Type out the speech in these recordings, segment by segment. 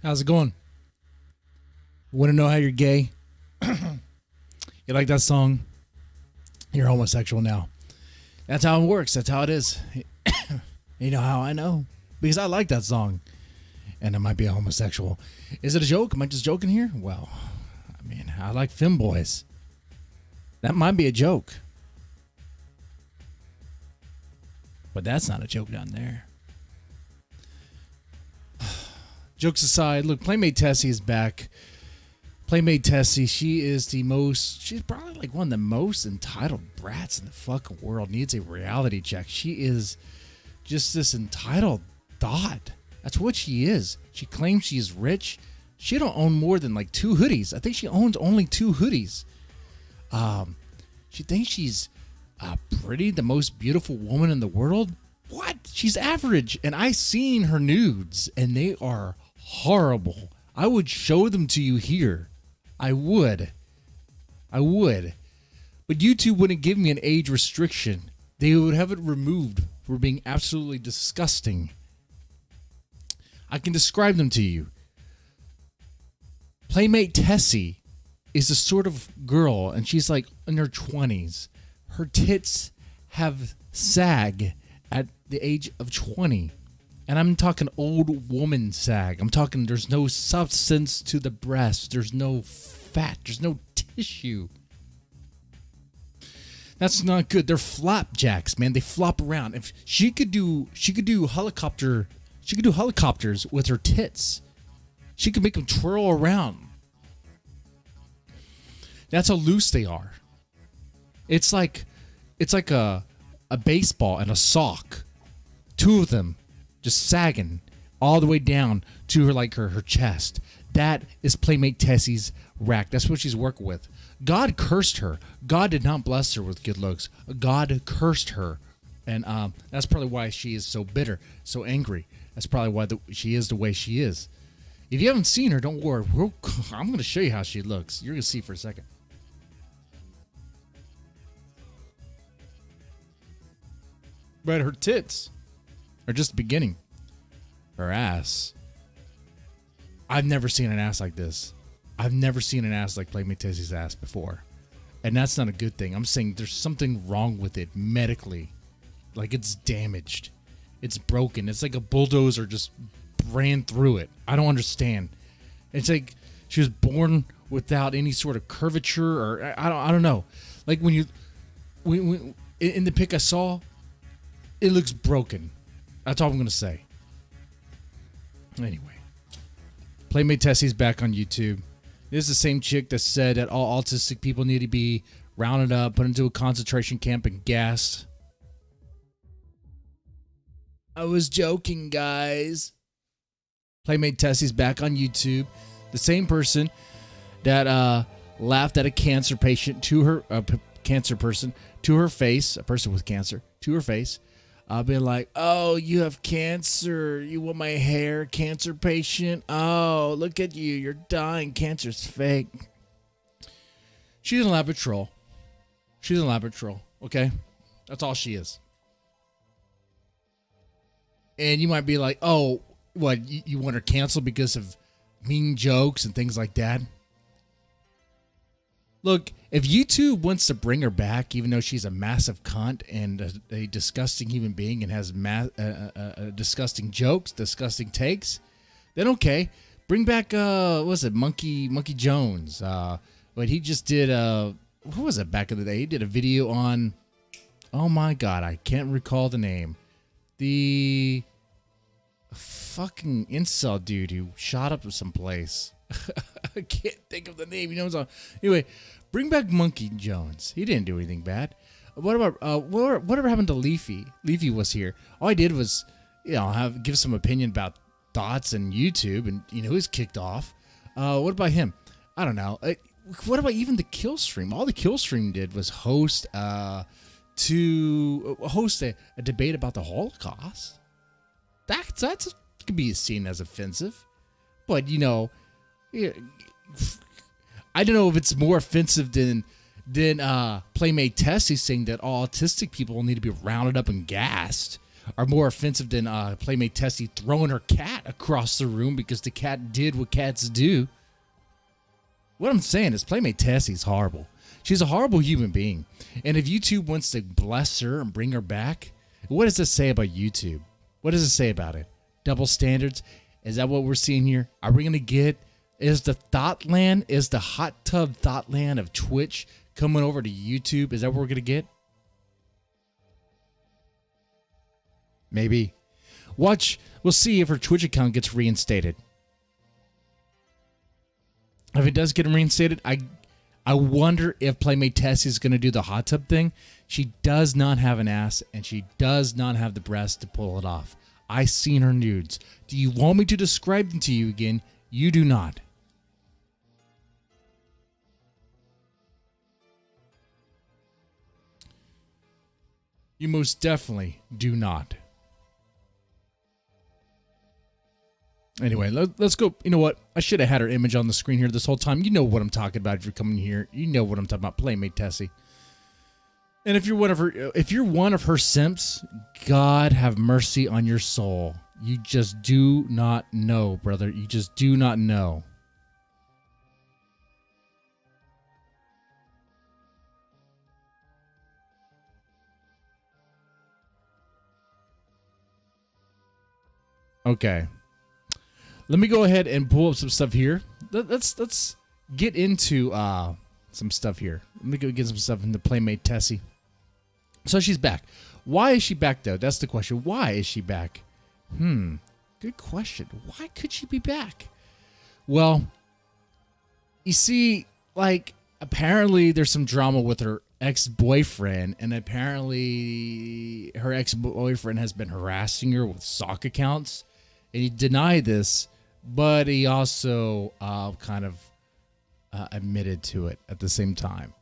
How's it going? Want to know how you're gay? You like that song? You're homosexual now. That's how it works. That's how it is. You know how I know? Because I like that song. And I might be a homosexual. Is it a joke? Am I just joking here? Well, I mean, I like femboys. That might be a joke. But that's not a joke down there. Jokes aside, look, PlayMateTessi is back. PlayMateTessi, she's probably like one of the most entitled brats in the fucking world. Needs a reality check. She is just this entitled thought. That's what she is. She claims she is rich. She don't own more than like 2 hoodies. I think she owns only 2 hoodies. She thinks she's pretty, the most beautiful woman in the world. What? She's average. And I seen her nudes, and they are horrible. I would show them to you here. I would. But YouTube wouldn't give me an age restriction. They would have it removed for being absolutely disgusting. I can describe them to you. PlayMateTessi is a sort of girl, and she's like in her 20s. Her tits have sag at the age of 20. And I'm talking old woman sag. I'm talking there's no substance to the breast. There's no fat. There's no tissue. That's not good. They're flapjacks, man. They flop around. If she could do helicopters with her tits. She could make them twirl around. That's how loose they are. It's like a baseball and a sock. 2 of them just sagging all the way down to her chest. That is PlayMateTessi's rack. That's what she's working with. God cursed her. God did not bless her with good looks. God cursed her. And that's probably why she is so bitter, so angry. That's probably why she is the way she is. If you haven't seen her, don't worry. I'm going to show you how she looks. You're going to see for a second. But her tits are just the beginning. Her ass. I've never seen an ass like this. I've never seen an ass like PlayMateTessi's ass before. And that's not a good thing. I'm saying there's something wrong with it medically. Like it's damaged. It's broken. It's like a bulldozer just ran through it. I don't understand. It's like she was born without any sort of curvature, or I don't know. Like when in the pic I saw, it looks broken. That's all I'm going to say. Anyway. PlayMateTessi's back on YouTube. This is the same chick that said that all autistic people need to be rounded up, put into a concentration camp, and gassed. I was joking, guys. PlayMateTessi's back on YouTube. The same person that laughed at a cancer patient to her, cancer person to her face, a person with cancer to her face. I'll be like, oh, you have cancer. You want my hair, cancer patient? Oh, look at you. You're dying. Cancer's fake. She's an elaborate troll. She's an elaborate troll, okay? That's all she is. And you might be like, oh, what, you want her canceled because of mean jokes and things like that? Look, if YouTube wants to bring her back, even though she's a massive cunt and a disgusting human being and has disgusting jokes, disgusting takes, then okay. Bring back, what was it, Monkey Jones. But he just did, what was it back in the day? He did a video on, oh my God, I can't recall the name. The fucking incel dude who shot up to some place. I can't think of the name. You know what I'm saying? Anyway, bring back Monkey Jones. He didn't do anything bad. What about whatever happened to Leafy? Leafy was here. All I did was, give some opinion about thoughts and YouTube, and he was kicked off. What about him? I don't know. What about even the Killstream? All the Killstream did was host a debate about the Holocaust. That could be seen as offensive, but I don't know if it's more offensive than PlayMateTessi saying that all autistic people need to be rounded up and gassed. are more offensive than PlayMateTessi throwing her cat across the room because the cat did what cats do. What I'm saying is PlayMateTessi is horrible. She's a horrible human being. And if YouTube wants to bless her and bring her back, what does it say about YouTube? What does it say about it? Double standards? Is that what we're seeing here? Are we going to get, is the Thoughtland, is the hot tub Thoughtland of Twitch coming over to YouTube? Is that what we're going to get? Maybe. Watch. We'll see if her Twitch account gets reinstated. If it does get reinstated, I wonder if PlayMateTessi is going to do the hot tub thing. She does not have an ass, and she does not have the breast to pull it off. I seen her nudes. Do you want me to describe them to you again? You do not. You most definitely do not. Anyway, let's go. You know what? I should have had her image on the screen here this whole time. You know what I'm talking about if you're coming here. You know what I'm talking about. PlayMateTessi. And if you're one of her simps, God have mercy on your soul. You just do not know, brother. You just do not know. Okay. Let me go ahead and pull up some stuff here. Let's get into some stuff here. Let me go get some stuff into PlayMateTessi. So she's back. Why is she back, though? That's the question. Why is she back? Good question. Why could she be back? Well, you see, like, apparently there's some drama with her ex-boyfriend, and apparently her ex-boyfriend has been harassing her with sock accounts, and he denied this, but he also kind of admitted to it at the same time.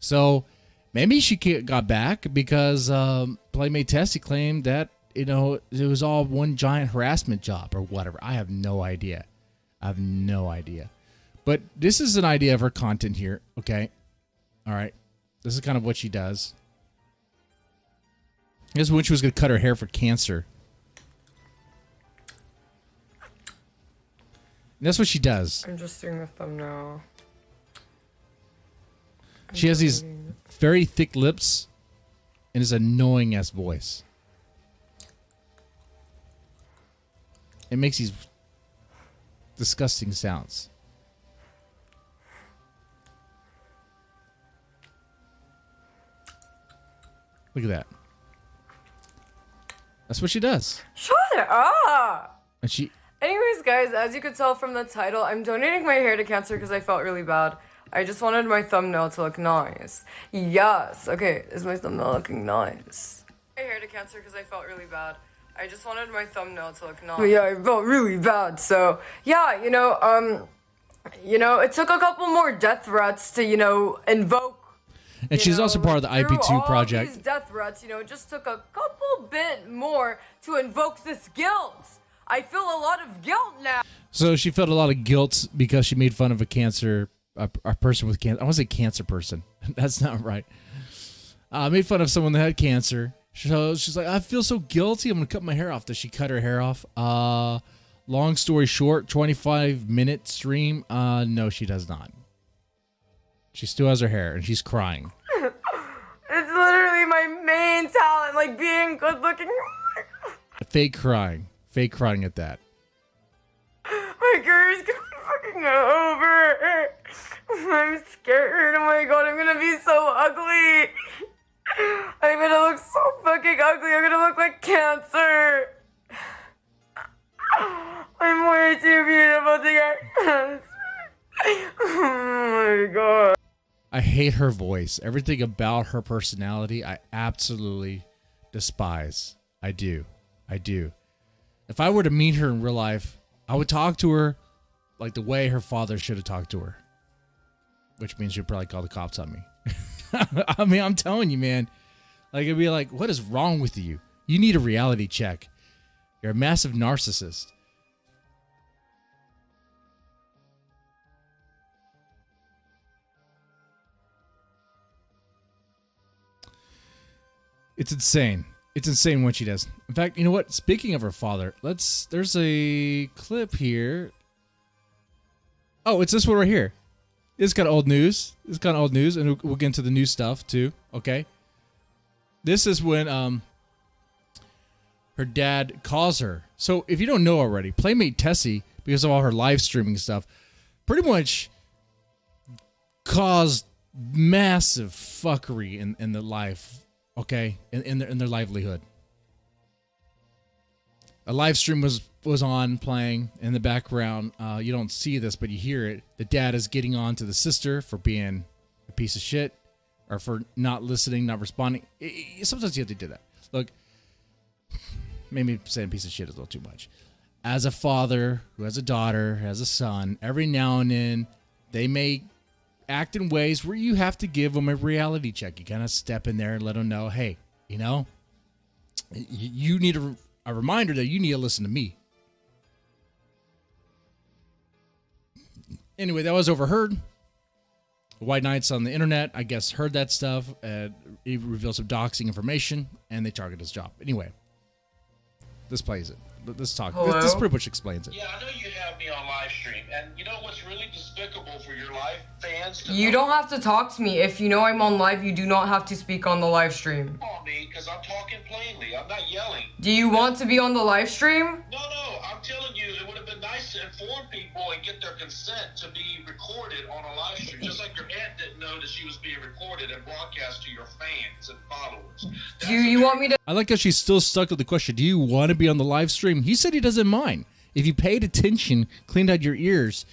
So maybe she got back because PlayMateTessi claimed that, you know, it was all one giant harassment job or whatever. I have no idea. But this is an idea of her content here. Okay. All right. This is kind of what she does. This is when she was going to cut her hair for cancer. And that's what she does. I'm just doing the thumbnail. She has these very thick lips and his annoying ass voice. It makes these disgusting sounds. Look at that. That's what she does. Shut up! And she... Anyways, guys, as you could tell from the title, I'm donating my hair to cancer because I felt really bad. I just wanted my thumbnail to look nice. Yes. Okay, is my thumbnail looking nice? My hair to cancer because I felt really bad. I just wanted my thumbnail to look nice. But yeah, I felt really bad. So yeah, you know, it took a couple more death threats to, you know, invoke. And she's also part of the IP2 project. These death threats, you know, it just took a couple bit more to invoke this guilt. I feel a lot of guilt now. So she felt a lot of guilt because she made fun of a person with cancer. I want to say cancer person. That's not right. Made fun of someone that had cancer. So she's like, I feel so guilty. I'm going to cut my hair off. Does she cut her hair off? Long story short, 25-minute stream. No, she does not. She still has her hair, and she's crying. It's literally my main talent, like being good looking. Fake crying. Fake crying at that. My career's gonna be fucking over. I'm scared. Oh my god, I'm gonna be so ugly. I'm gonna look so fucking ugly. I'm gonna look like cancer. I'm way too beautiful to get cancer. Oh my god. I hate her voice. Everything about her personality, I absolutely despise. I do. If I were to meet her in real life, I would talk to her like the way her father should have talked to her. Which means she'd probably call the cops on me. I mean, I'm telling you, man. Like, it'd be like, what is wrong with you? You need a reality check. You're a massive narcissist. It's insane. It's insane what she does. In fact, you know what? Speaking of her father, there's a clip here. Oh, it's this one right here. It's kind of old news. It's kind of old news, and we'll get into the new stuff too. Okay. This is when her dad calls her. So if you don't know already, PlayMateTessi, because of all her live streaming stuff, pretty much caused massive fuckery in the life. Okay, in their livelihood. A live stream was on playing in the background. You don't see this, but you hear it. The dad is getting on to the sister for being a piece of shit, or for not listening, not responding. Sometimes you have to do that. Look, maybe saying piece of shit is a little too much. As a father who has a daughter, has a son, every now and then they may act in ways where you have to give them a reality check. You kind of step in there and let them know, hey, you know, you need a reminder that you need to listen to me. Anyway, that was overheard. White Knights on the internet, I guess, heard that stuff. It revealed some doxing information, and they targeted his job. Anyway, this plays it. Let's talk. This pretty much explains it. Yeah, I know you have me on live stream, and you know what's really despicable for your live fans? You don't have to talk to me. If you know I'm on live, you do not have to speak on the live stream. On me, because I'm talking plainly. I'm not yelling. Do you want to be on the live stream? No, I'm telling you, it would have been nice to inform people and get their consent to be recorded on a live stream, just like your aunt didn't know that she was being recorded and broadcast to your fans and followers. Do you want me to? I like how she's still stuck with the question. Do you want to be on the live stream? He said he doesn't mind. If you paid attention, cleaned out your ears,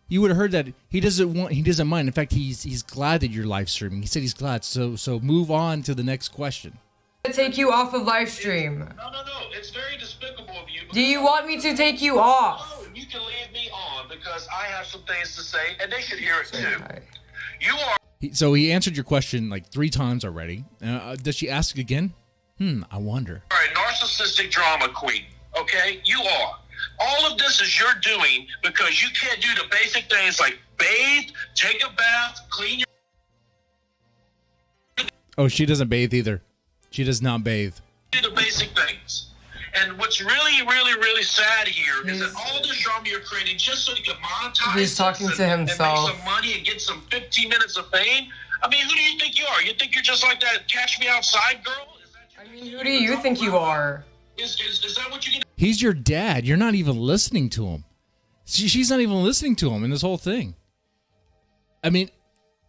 you would have heard that he doesn't mind. In fact, he's glad that you're live streaming. He said he's glad. So move on to the next question. Take you off of live stream. No. It's very despicable of you. Do you want me to take you off? No, you can leave me on because I have some things to say, and they should hear it too. You are. So he answered your question like 3 times already. Does she ask again? I wonder. All right, narcissistic drama queen. Okay, you are. All of this is you're doing because you can't do the basic things like bathe, take a bath, clean your. Oh, she doesn't bathe either. She does not bathe. Do the basic things. And what's really, really, really sad here is that all this drama you're creating just so you can monetize. He's talking to himself. And make some money and get some 15 minutes of fame. I mean, who do you think you are? You think you're just like that Catch Me Outside girl? Who do you think you are? Is that what you can? He's your dad. You're not even listening to him. She's not even listening to him in this whole thing. I mean,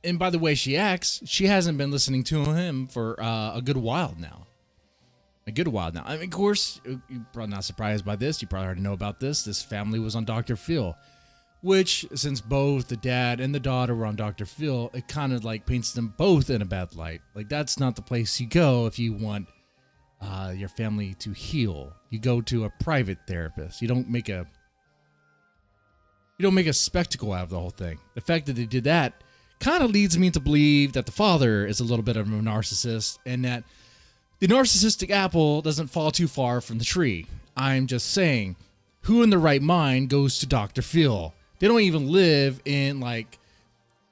and by the way she acts, she hasn't been listening to him for a good while now. I mean, of course, you're probably not surprised by this. You probably already know about this. This family was on Dr. Phil, which, since both the dad and the daughter were on Dr. Phil, it kind of like paints them both in a bad light. Like, that's not the place you go if you want your family to heal. You go to a private therapist. You don't make a spectacle out of the whole thing. The fact that they did that kind of leads me to believe that the father is a little bit of a narcissist, and that the narcissistic apple doesn't fall too far from the tree. I'm just saying, who in their right mind goes to Dr. Phil? They don't even live in like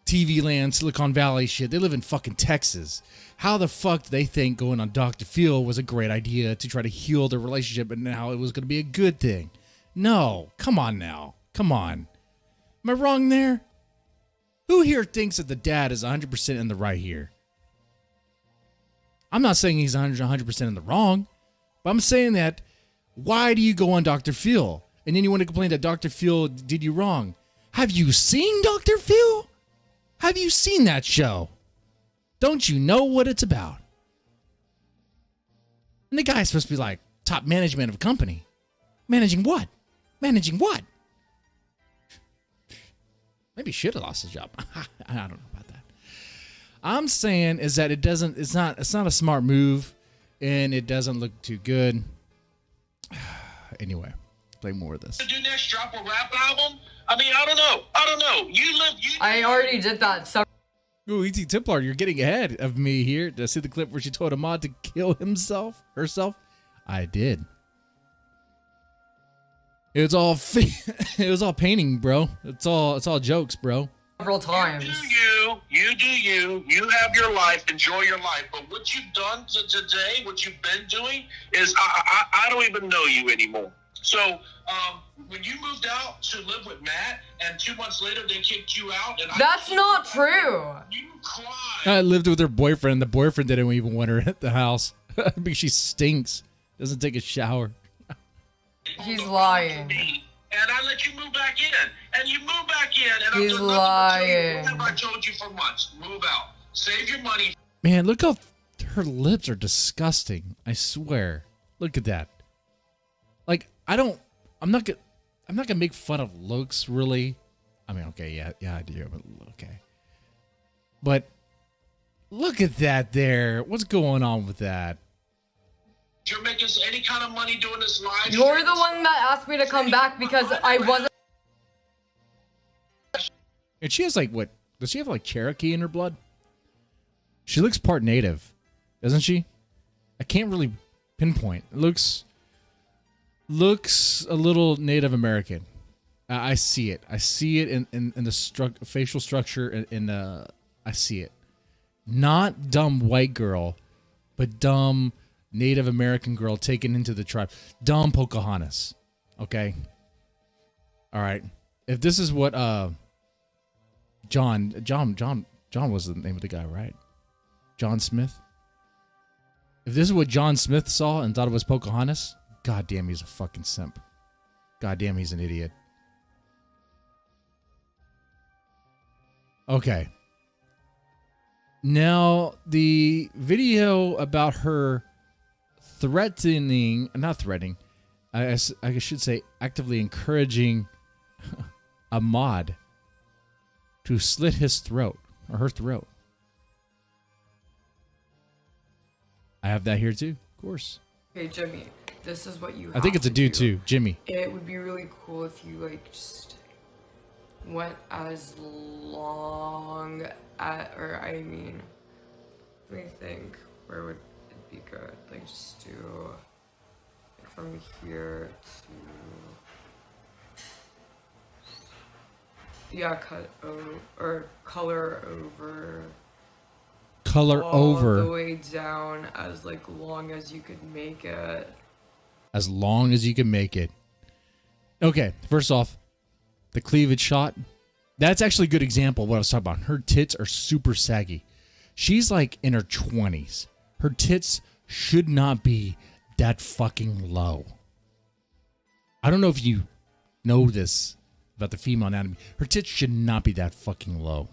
TV land, Silicon Valley shit. They live in fucking Texas. How the fuck do they think going on Dr. Phil was a great idea to try to heal their relationship and how it was going to be a good thing? No, come on now. Come on. Am I wrong there? Who here thinks that the dad is 100% in the right here? I'm not saying he's 100% in the wrong, but I'm saying that why do you go on Dr. Phil? And then you want to complain that Dr. Phil did you wrong. Have you seen Dr. Phil? Have you seen that show? Don't you know what it's about? And the guy's supposed to be like top management of a company. Managing what? Managing what? Maybe he should have lost his job. I don't know about that. I'm saying is that it's not a smart move, and it doesn't look too good. Anyway, play more of this. To do next, drop a rap album? I mean, I don't know. I already did that. Ooh, E.T. Templar, you're getting ahead of me here. Did I see the clip where she told Ahmad to kill herself? I did. It was all it was all painting, bro. It's all jokes, bro. Several times. Do you? you. You do you. You have your life. Enjoy your life. But what you've done today, what you've been doing, is I don't even know you anymore. So when you moved out to live with Matt, and 2 months later they kicked you out, and That's not true. You cried. I lived with her boyfriend. The boyfriend didn't even want her at the house because she stinks. Doesn't take a shower. He's lying. And I let you move back in. And you move back in. And He's I've done lying. nothing but tell you. I told you for months. Move out. Save your money. Man, look how her lips are disgusting. I swear. Look at that. Like, I'm not gonna make fun of looks, really. I mean, okay, yeah, I do. But okay. But look at that there. What's going on with that? You're making any kind of money doing this live. You're the one that asked me to come back because I wasn't. And she has like what? Does she have like Cherokee in her blood? She looks part native, doesn't she? I can't really pinpoint. It looks a little Native American. I see it. I see it in the facial structure. I see it. Not dumb white girl, but dumb Native American girl taken into the tribe. Dumb Pocahontas. Okay. All right. If this is what John was the name of the guy, right? John Smith. If this is what John Smith saw and thought it was Pocahontas, goddamn, he's a fucking simp. Goddamn, he's an idiot. Okay. Now, the video about her not threatening, I should say actively encouraging a mod to slit his throat, or her throat. I have that here too, of course. Okay, Jimmy, this is what you I think it's a dude too, Jimmy. It would be really cool if you, like, just went as long at, or I mean, let me think, where would it be good? Like, just do, like, from here to, yeah, cut over, or color over. Color all over. the way down as, like, long as you could make it. As long as you can make it. Okay, first off, the cleavage shot. That's actually a good example of what I was talking about. Her tits are super saggy. She's like in her 20s. Her tits should not be that fucking low. I don't know if you know this about the female anatomy. Her tits should not be that fucking low.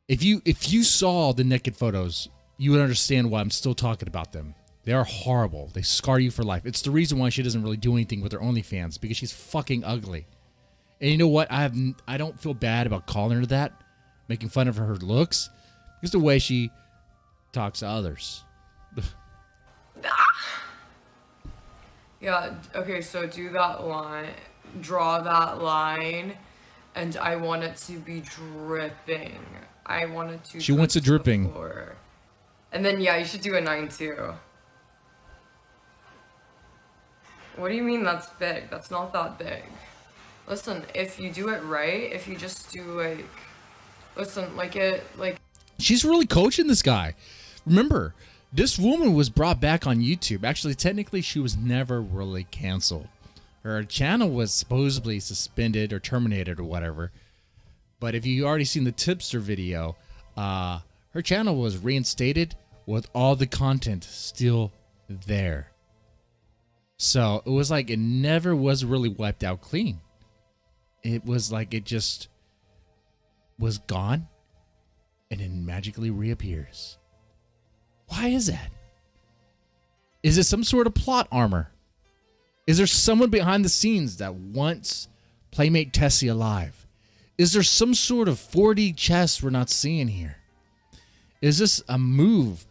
If you saw the naked photos, you would understand why I'm still talking about them. They are horrible. They scar you for life. It's the reason why she doesn't really do anything with her OnlyFans, because she's fucking ugly. And you know what? I don't feel bad about calling her that, making fun of her looks, because the way she talks to others. Yeah, okay, so do that line, draw that line, and I want it to be dripping. I want it to. She wants it dripping. Floor. And then, yeah, you should do a 9 too. What do you mean that's big? That's not that big. Listen, if you do it right, if you just do, like, listen, like it, like. She's really coaching this guy. Remember, this woman was brought back on YouTube. Actually, technically, she was never really canceled. Her channel was supposedly suspended or terminated or whatever. But if you already seen the tipster video, her channel was reinstated with all the content still there. So it was like it never was really wiped out clean. It was like it just was gone and then magically reappears. Why is that? Is it some sort of plot armor? Is there someone behind the scenes that wants PlayMateTessi alive? Is there some sort of 4D chess we're not seeing here? Is this a move?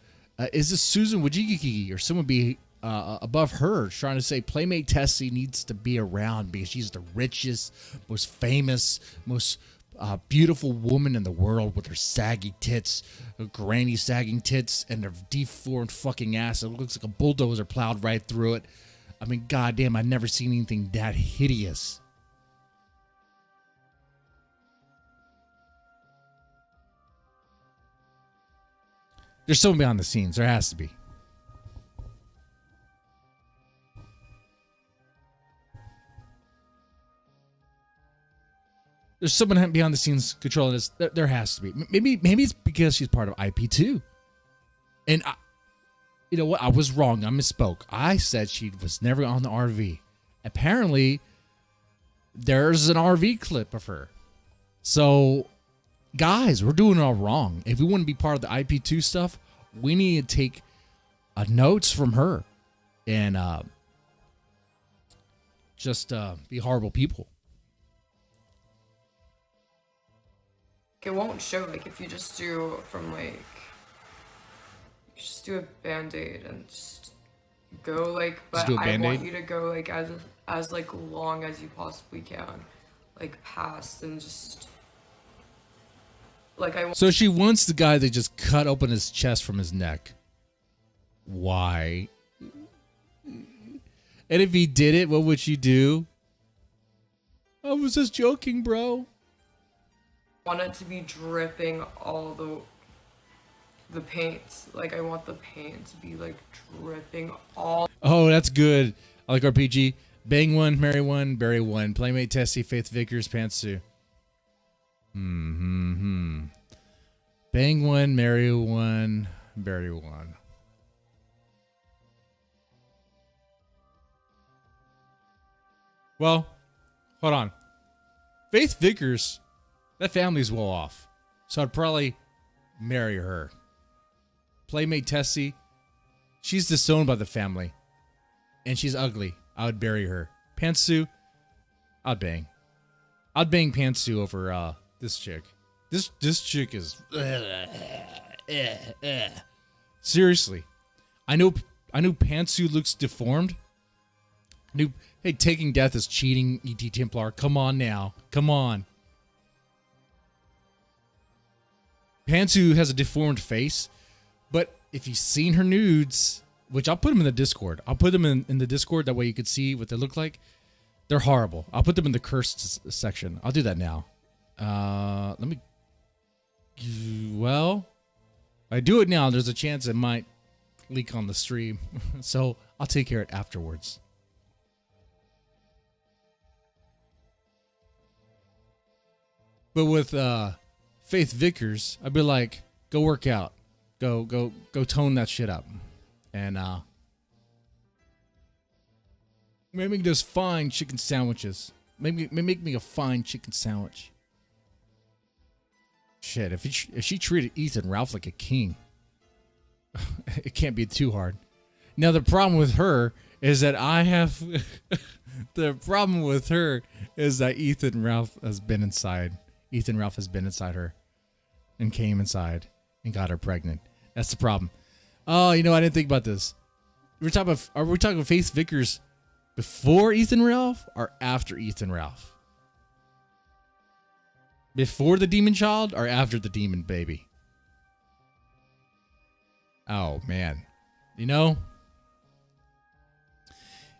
Is this Susan Wojcicki or someone above her trying to say PlayMateTessi needs to be around because she's the richest, most famous, most beautiful woman in the world with her saggy tits, her granny sagging tits, and her deformed fucking ass. It looks like a bulldozer plowed right through it. I mean, goddamn, I've never seen anything that hideous. There's someone behind the scenes. There has to be. There's someone behind the scenes controlling this. There has to be. Maybe it's because she's part of IP2. And you know what? I was wrong. I misspoke. I said she was never on the RV. Apparently, there's an RV clip of her. So, guys, we're doing it all wrong. If we want to be part of the IP2 stuff, we need to take notes from her and just be horrible people. It won't show, like, if you just do from, like, just do a Band-Aid and just go, like, but I want you to go, like, as like, long as you possibly can, like, past and just, like, So she wants the guy that just cut open his chest from his neck. Why? And if he did it, what would she do? I was just joking, bro. Want it to be dripping all the paints. Like, I want the paint to be, like, dripping all. Oh, that's good. I like RPG. Bang one, marry one, bury one. PlayMateTessi, Faith Vickers, Pantsu. Bang one, marry one, bury one. Well, hold on. Faith Vickers, that family's well off. So I'd probably marry her. PlayMateTessi, she's disowned by the family. And she's ugly. I would bury her. Pantsu, I'd bang. I'd bang Pantsu over this chick. This chick is seriously. I knew Pantsu looks deformed. Hey, taking death is cheating, E.T. Templar. Come on now. Come on. Pantsu has a deformed face, but if you've seen her nudes, which I'll put them in the Discord. I'll put them in the Discord. That way you could see what they look like. They're horrible. I'll put them in the cursed section. I'll do that now. Let me... Well, if I do it now, there's a chance it might leak on the stream. So I'll take care of it afterwards. But with Faith Vickers, I'd be like, go work out. Go tone that shit up. And maybe those fine chicken sandwiches. Maybe make me a fine chicken sandwich. Shit, if she treated Ethan Ralph like a king, it can't be too hard. Now the problem with her is that the problem with her is that Ethan Ralph has been inside. Ethan Ralph has been inside her and came inside and got her pregnant. That's the problem. Oh, I didn't think about this. Are we talking Faith Vickers before Ethan Ralph or after Ethan Ralph? Before the demon child or after the demon baby? Oh, man. In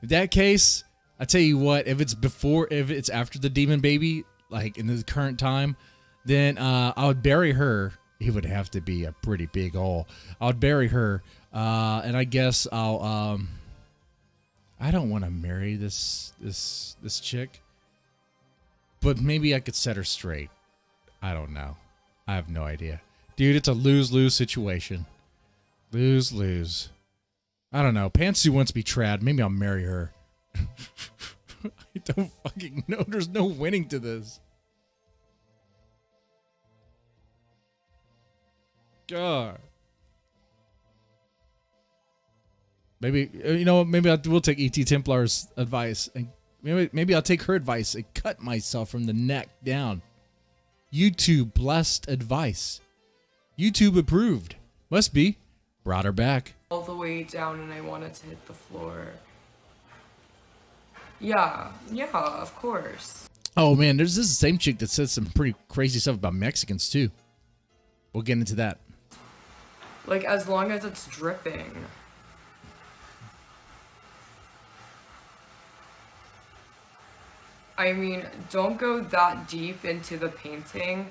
that case, I tell you what, if it's after the demon baby, like in the current time, then I would bury her. It would have to be a pretty big hole. I would bury her, and I guess I'll. I don't want to marry this chick, but maybe I could set her straight. I don't know. I have no idea, dude. It's a lose-lose situation. Lose-lose. I don't know. Pantsu wants to be trad. Maybe I'll marry her. I don't fucking know. There's no winning to this. God. Maybe maybe we'll take E.T. Templar's advice, and maybe I'll take her advice and cut myself from the neck down. YouTube blessed advice. YouTube approved. Must be. Brought her back. All the way down, and I wanted to hit the floor. Yeah, of course. Oh man, there's this same chick that says some pretty crazy stuff about Mexicans too. We'll get into that. Like, as long as it's dripping. I mean, don't go that deep into the painting,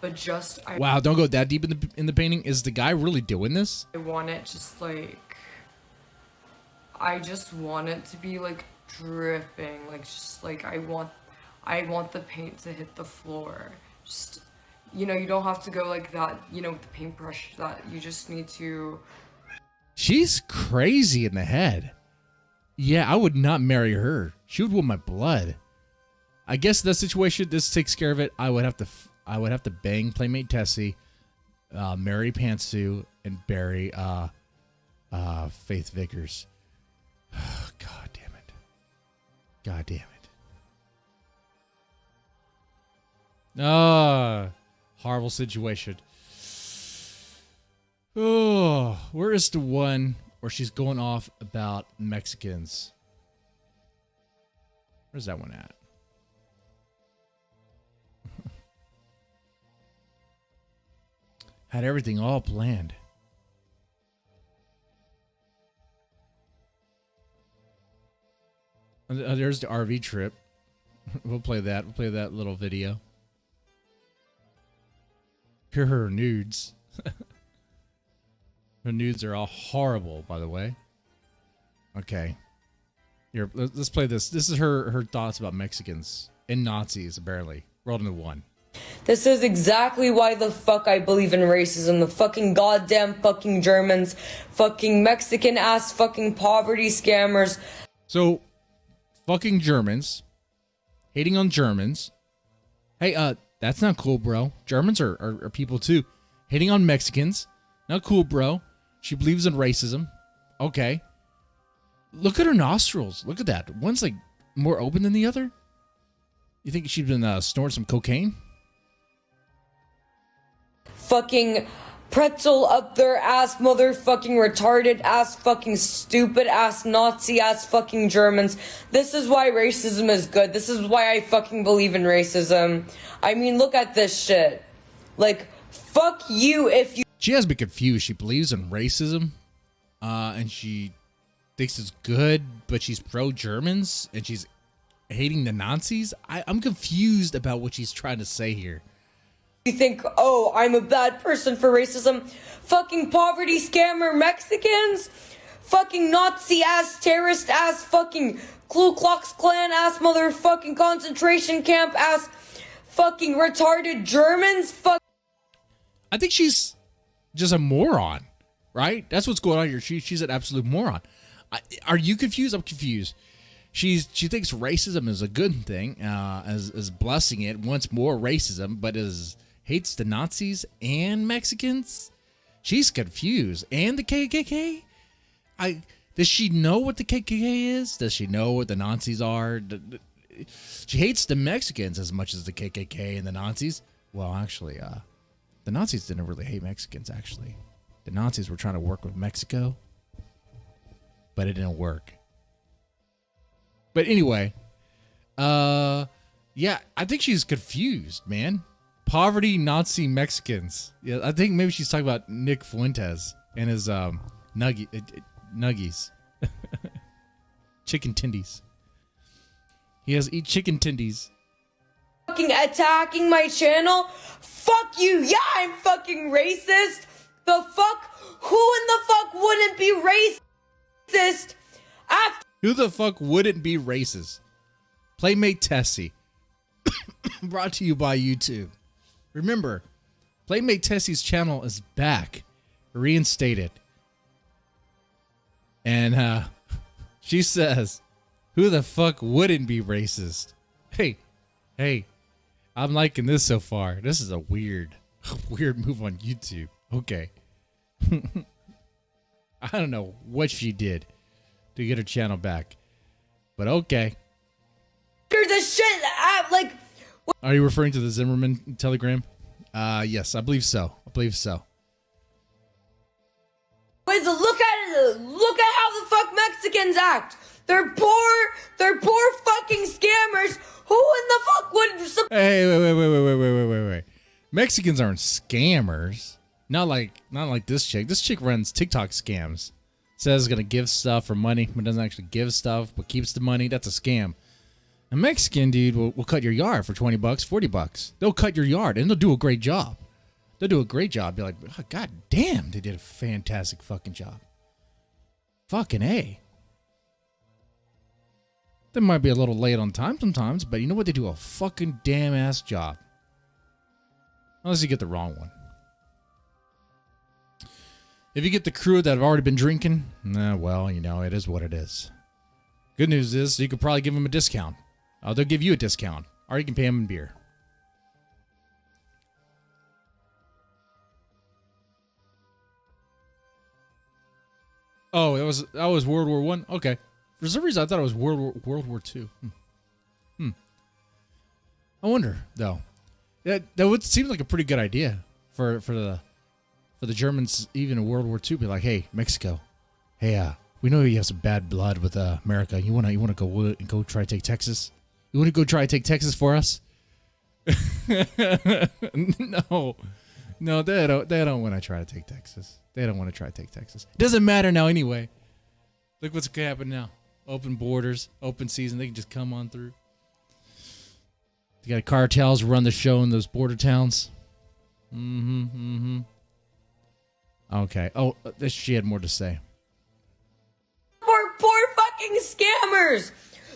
but just Wow, don't go that deep in the painting. Is the guy really doing this? I want it just like, I just want it to be like dripping, like just like I want the paint to hit the floor. Just, you know, you don't have to go like that, you know, with the paintbrush. That you just need to. She's crazy in the head. Yeah, I would not marry her. She would want my blood. I guess in that situation, this takes care of it. I would have to bang PlayMateTessi, marry Pantsu, and bury Faith Vickers. God damn it. God damn it. Horrible situation. Oh, where is the one where she's going off about Mexicans? Where's that one at? Had everything all planned. There's the RV trip. We'll play that. We'll play that little video. Here are her nudes. Her nudes are all horrible, by the way. Okay. Here, let's play this. This is her thoughts about Mexicans and Nazis, apparently. Rolled into one. This is exactly why the fuck I believe in racism. The fucking goddamn fucking Germans, fucking Mexican ass fucking poverty scammers. So, fucking Germans, hating on Germans. Hey, that's not cool, bro. Germans are people too. Hating on Mexicans, not cool, bro. She believes in racism. Okay. Look at her nostrils. Look at that. One's like more open than the other. You think she'd been snorting some cocaine? Fucking pretzel up their ass, motherfucking retarded ass, fucking stupid ass, Nazi ass fucking Germans. This is why racism is good. This is why I fucking believe in racism. I mean, look at this shit. Like, fuck you if you. She has been confused. She believes in racism, and she thinks it's good, but she's pro-Germans, and she's hating the Nazis. I'm confused about what she's trying to say here. You think, oh, I'm a bad person for racism. Fucking poverty scammer Mexicans. Fucking Nazi ass, terrorist ass, fucking Ku Klux Klan ass, motherfucking concentration camp ass, fucking retarded Germans. I think she's just a moron, right? That's what's going on here. She's an absolute moron. Are you confused? I'm confused. She thinks racism is a good thing, is blessing it, wants more racism, but hates the Nazis and Mexicans. She's confused. And the KKK? Does she know what the KKK is? Does she know what the Nazis are? She hates the Mexicans as much as the KKK and the Nazis. Well, actually, the Nazis didn't really hate Mexicans, actually. The Nazis were trying to work with Mexico, but it didn't work. But anyway, yeah, I think she's confused, man. Poverty, Nazi, Mexicans. Yeah, I think maybe she's talking about Nick Fuentes and his nuggies. Chicken tendies. He has eat chicken tendies. Fucking attacking my channel? Fuck you. Yeah, I'm fucking racist. The fuck? Who in the fuck wouldn't be racist after? Who the fuck wouldn't be racist? PlayMateTessi. Brought to you by YouTube. Remember, PlayMateTessi's channel is back. Reinstated. And she says, who the fuck wouldn't be racist? Hey, I'm liking this so far. This is a weird move on YouTube. Okay. I don't know what she did to get her channel back, but okay. The shit, like. Are you referring to the Zimmerman telegram? Yes, I believe so. Wait, look at it. Look at how the fuck Mexicans act. They're poor fucking scammers. Who in the fuck would? Hey, wait. Mexicans aren't scammers. Not like this chick. This chick runs TikTok scams. Says gonna give stuff for money, but doesn't actually give stuff, but keeps the money. That's a scam. A Mexican dude will cut your yard for 20 bucks, 40 bucks. They'll cut your yard and they'll do a great job. They'll do a great job. Be like, oh, God damn, they did a fantastic fucking job. Fucking A. They might be a little late on time sometimes, but you know what? They do a fucking damn ass job. Unless you get the wrong one. If you get the crew that have already been drinking, well, you know, it is what it is. Good news is you could probably give them a discount. They'll give you a discount. Or you can pay them in beer. Oh, that was World War One? Okay. For some reason, I thought it was World War Two. I wonder, though. That would seem like a pretty good idea for the Germans, even in World War II. Be like, hey, Mexico, hey, we know you have some bad blood with America. You wanna go try to take Texas? You wanna go try to take Texas for us? No, they don't want to try to take Texas. They don't want to try to take Texas. It doesn't matter now anyway. Look what's happening now. Open borders, open season. They can just come on through. They got cartels run the show in those border towns. Okay. Oh, she had more to say. Poor fucking scammers!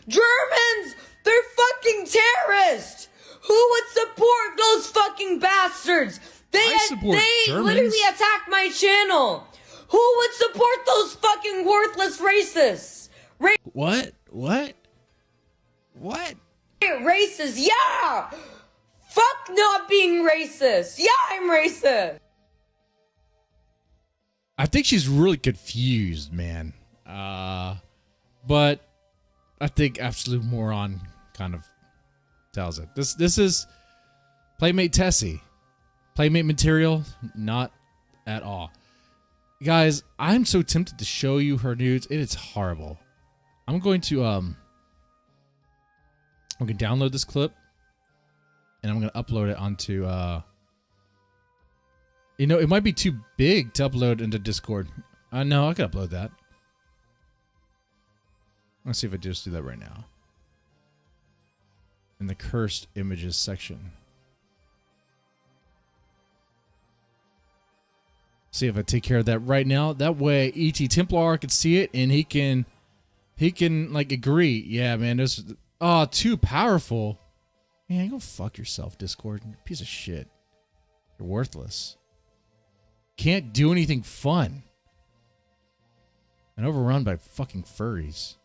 Germans! They're fucking terrorists! Who would support those fucking bastards? They literally attacked my channel. Who would support those fucking worthless racists? What? Racist, yeah! Fuck not being racist. Yeah, I'm racist. I think she's really confused, man. But I think absolute moron kind of tells it. This is PlayMateTessi. Playmate material, not at all. Guys, I'm so tempted to show you her nudes. It is horrible. I'm going to download this clip and I'm going to upload it onto you know, it might be too big to upload into Discord. No, I can upload that. Let's see if I just do that right now. In the cursed images section. See if I take care of that right now. That way E.T. Templar can see it and he can like agree. Yeah, man, this too powerful. Man, go fuck yourself, Discord. You're a piece of shit. You're worthless. Can't do anything fun. And overrun by fucking furries.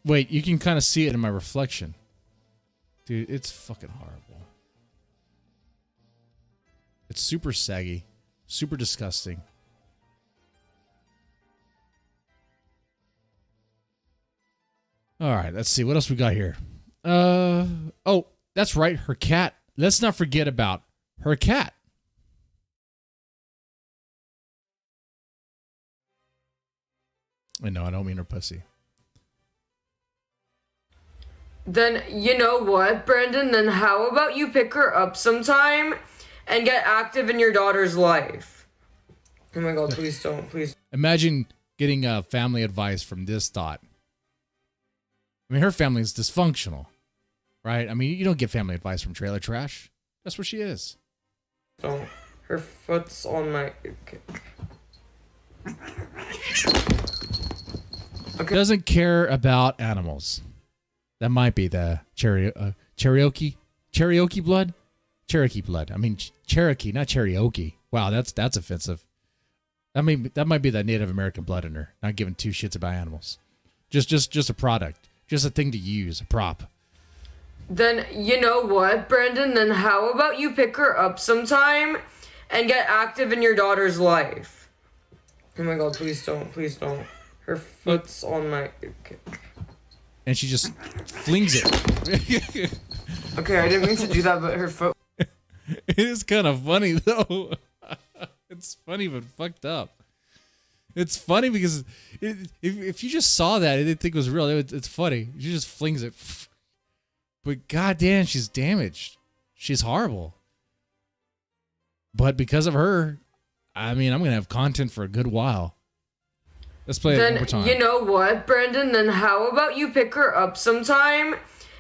Wait, you can kind of see it in my reflection. Dude, it's fucking horrible. It's super saggy. Super disgusting. All right, let's see. What else we got here? Oh, that's right. Her cat. Let's not forget about her cat. No, I don't mean her pussy. Then, you know what, Brandon? Then how about you pick her up sometime and get active in your daughter's life? Oh my god, please don't. Please. Imagine getting family advice from this thought. I mean, her family is dysfunctional, right? I mean, you don't get family advice from trailer trash. That's what she is. Don't. Her foot's on my... Okay. Doesn't care about animals. That might be the Cherokee blood? Cherokee blood. I mean, Cherokee, not Cherokee. Wow, that's offensive. I mean, that might be that Native American blood in her. Not giving two shits about animals. Just a product. Just a thing to use. A prop. Then, you know what, Brandon? Then how about you pick her up sometime and get active in your daughter's life? Oh my god, please don't. Please don't. Her foot's on my... And she just flings it. Okay, I didn't mean to do that, but her foot... It is kind of funny, though. It's funny, but fucked up. It's funny because if you just saw that and didn't think it was real, it's funny. She just flings it. But goddamn, she's damaged. She's horrible. But because of her, I mean, I'm gonna have content for a good while. Let's play it one more time. You know what, Brendan? Then how about you pick her up sometime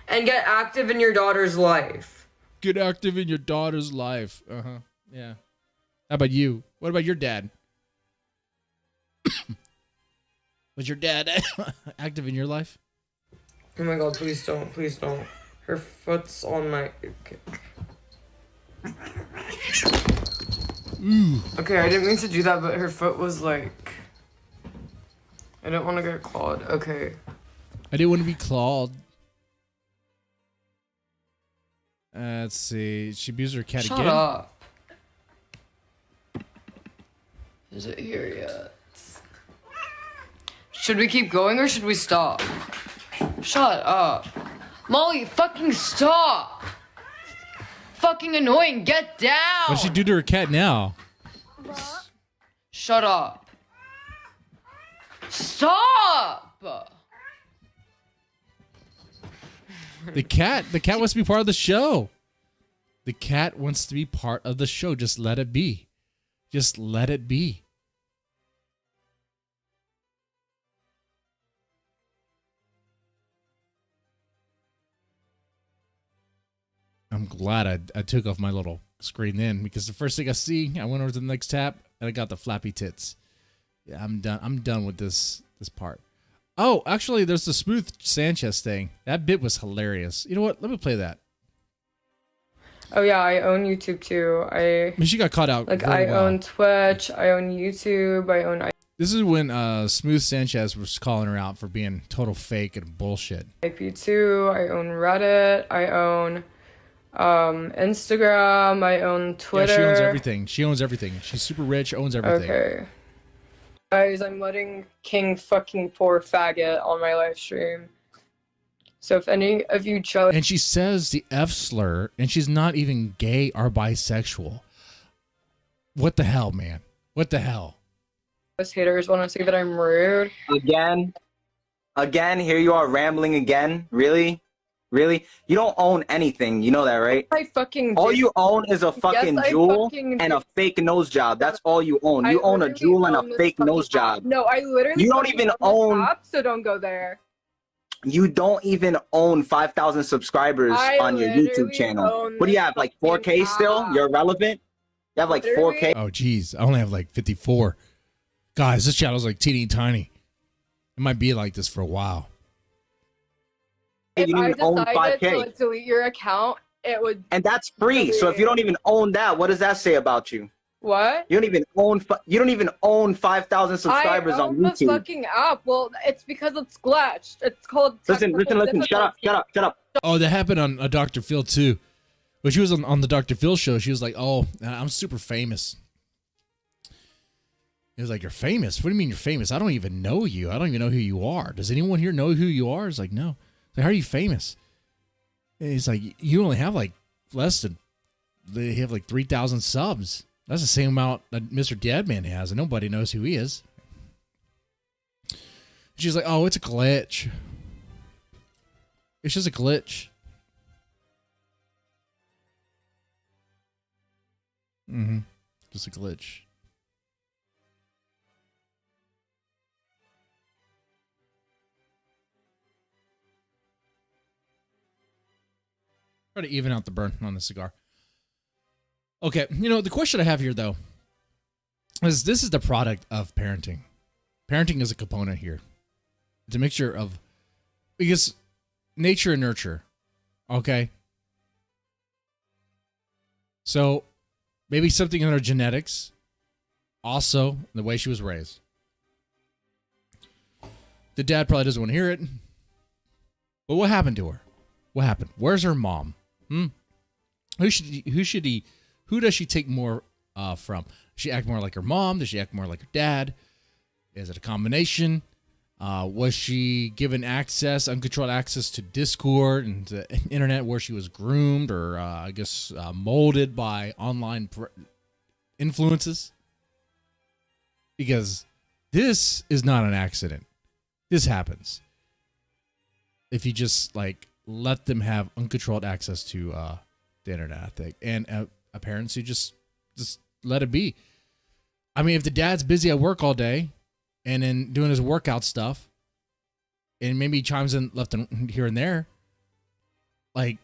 and get active in your daughter's life? Get active in your daughter's life. Yeah. How about you? What about your dad? Was your dad active in your life? Oh my god, please don't. Please don't. Her foot's on my... Ooh. Okay, I didn't mean to do that, but her foot was like... I don't want to get clawed. Okay. I didn't want to be clawed. Let's see. She abused her cat again. Shut up. Is it here yet? Should we keep going or should we stop? Shut up. Molly, fucking stop. Fucking annoying. Get down. What'd she do to her cat now? Shut up. Stop. The cat wants to be part of the show. The cat wants to be part of the show. Just let it be. Just let it be. I'm glad I took off my little screen then, because the first thing I see, I went over to the next tab and I got the flappy tits. Yeah, I'm done. I'm done with this part. Oh, actually, there's the Smooth Sanchez thing. That bit was hilarious. You know what? Let me play that. Oh yeah, I own YouTube too. I mean, she got caught out. Like I own Twitch, I own YouTube, I own. This is when Smooth Sanchez was calling her out for being total fake and bullshit. IP2, I own Reddit, I own Instagram, I own Twitter. Yeah, she owns everything. She owns everything. She's super rich, owns everything. Okay. Guys, I'm letting King fucking poor faggot on my live stream. So if any of you chose... And she says the F slur, and she's not even gay or bisexual. What the hell, man? What the hell? Those haters want to say that I'm rude. Again, here you are rambling again. Really? Really? You don't own anything. You know that, right? I fucking do. All you own is a fucking jewel and a fake nose job. That's all you own. You own a jewel and a fake nose job. No, I literally You don't even own... app, so don't go there. You don't even own 5,000 subscribers on your YouTube channel. What do you have, like 4K still? You're irrelevant? You have like 4K? Oh, geez. I only have like 54. Guys, this channel's like teeny tiny. It might be like this for a while. If You I didn't own decided 5K. to like, delete your account, it would... And that's free. So if you don't even own that, what does that say about you? What? You don't even own 5,000 subscribers on YouTube. I own the fucking app. Well, it's because it's glitched. It's called... Listen. Shut up. Oh, that happened on Dr. Phil too. When she was on the Dr. Phil show, she was like, "Oh, I'm super famous." He was like, "You're famous? What do you mean you're famous? I don't even know you. I don't even know who you are. Does anyone here know who you are?" It's like, "No." Like, how are you famous? And he's like, "You only have like less than... They have like 3,000 subs. That's the same amount that Mr. Deadman has, and nobody knows who he is." She's like, "Oh, it's a glitch. It's just a glitch." Just a glitch. Try to even out the burn on the cigar. Okay, the question I have here, though, is this is the product of parenting. Parenting is a component here. It's a mixture of, because nature and nurture, okay? So, maybe something in her genetics, also the way she was raised. The dad probably doesn't want to hear it. But what happened to her? What happened? Where's her mom? Who does she take more from? Does she act more like her mom? Does she act more like her dad? Is it a combination? Was she given uncontrolled access to Discord and to internet where she was groomed or, molded by online influences? Because this is not an accident. This happens. If you just, let them have uncontrolled access to the internet, I think. And parents who just let it be. I mean, if the dad's busy at work all day and then doing his workout stuff and maybe he chimes in left and here and there, like,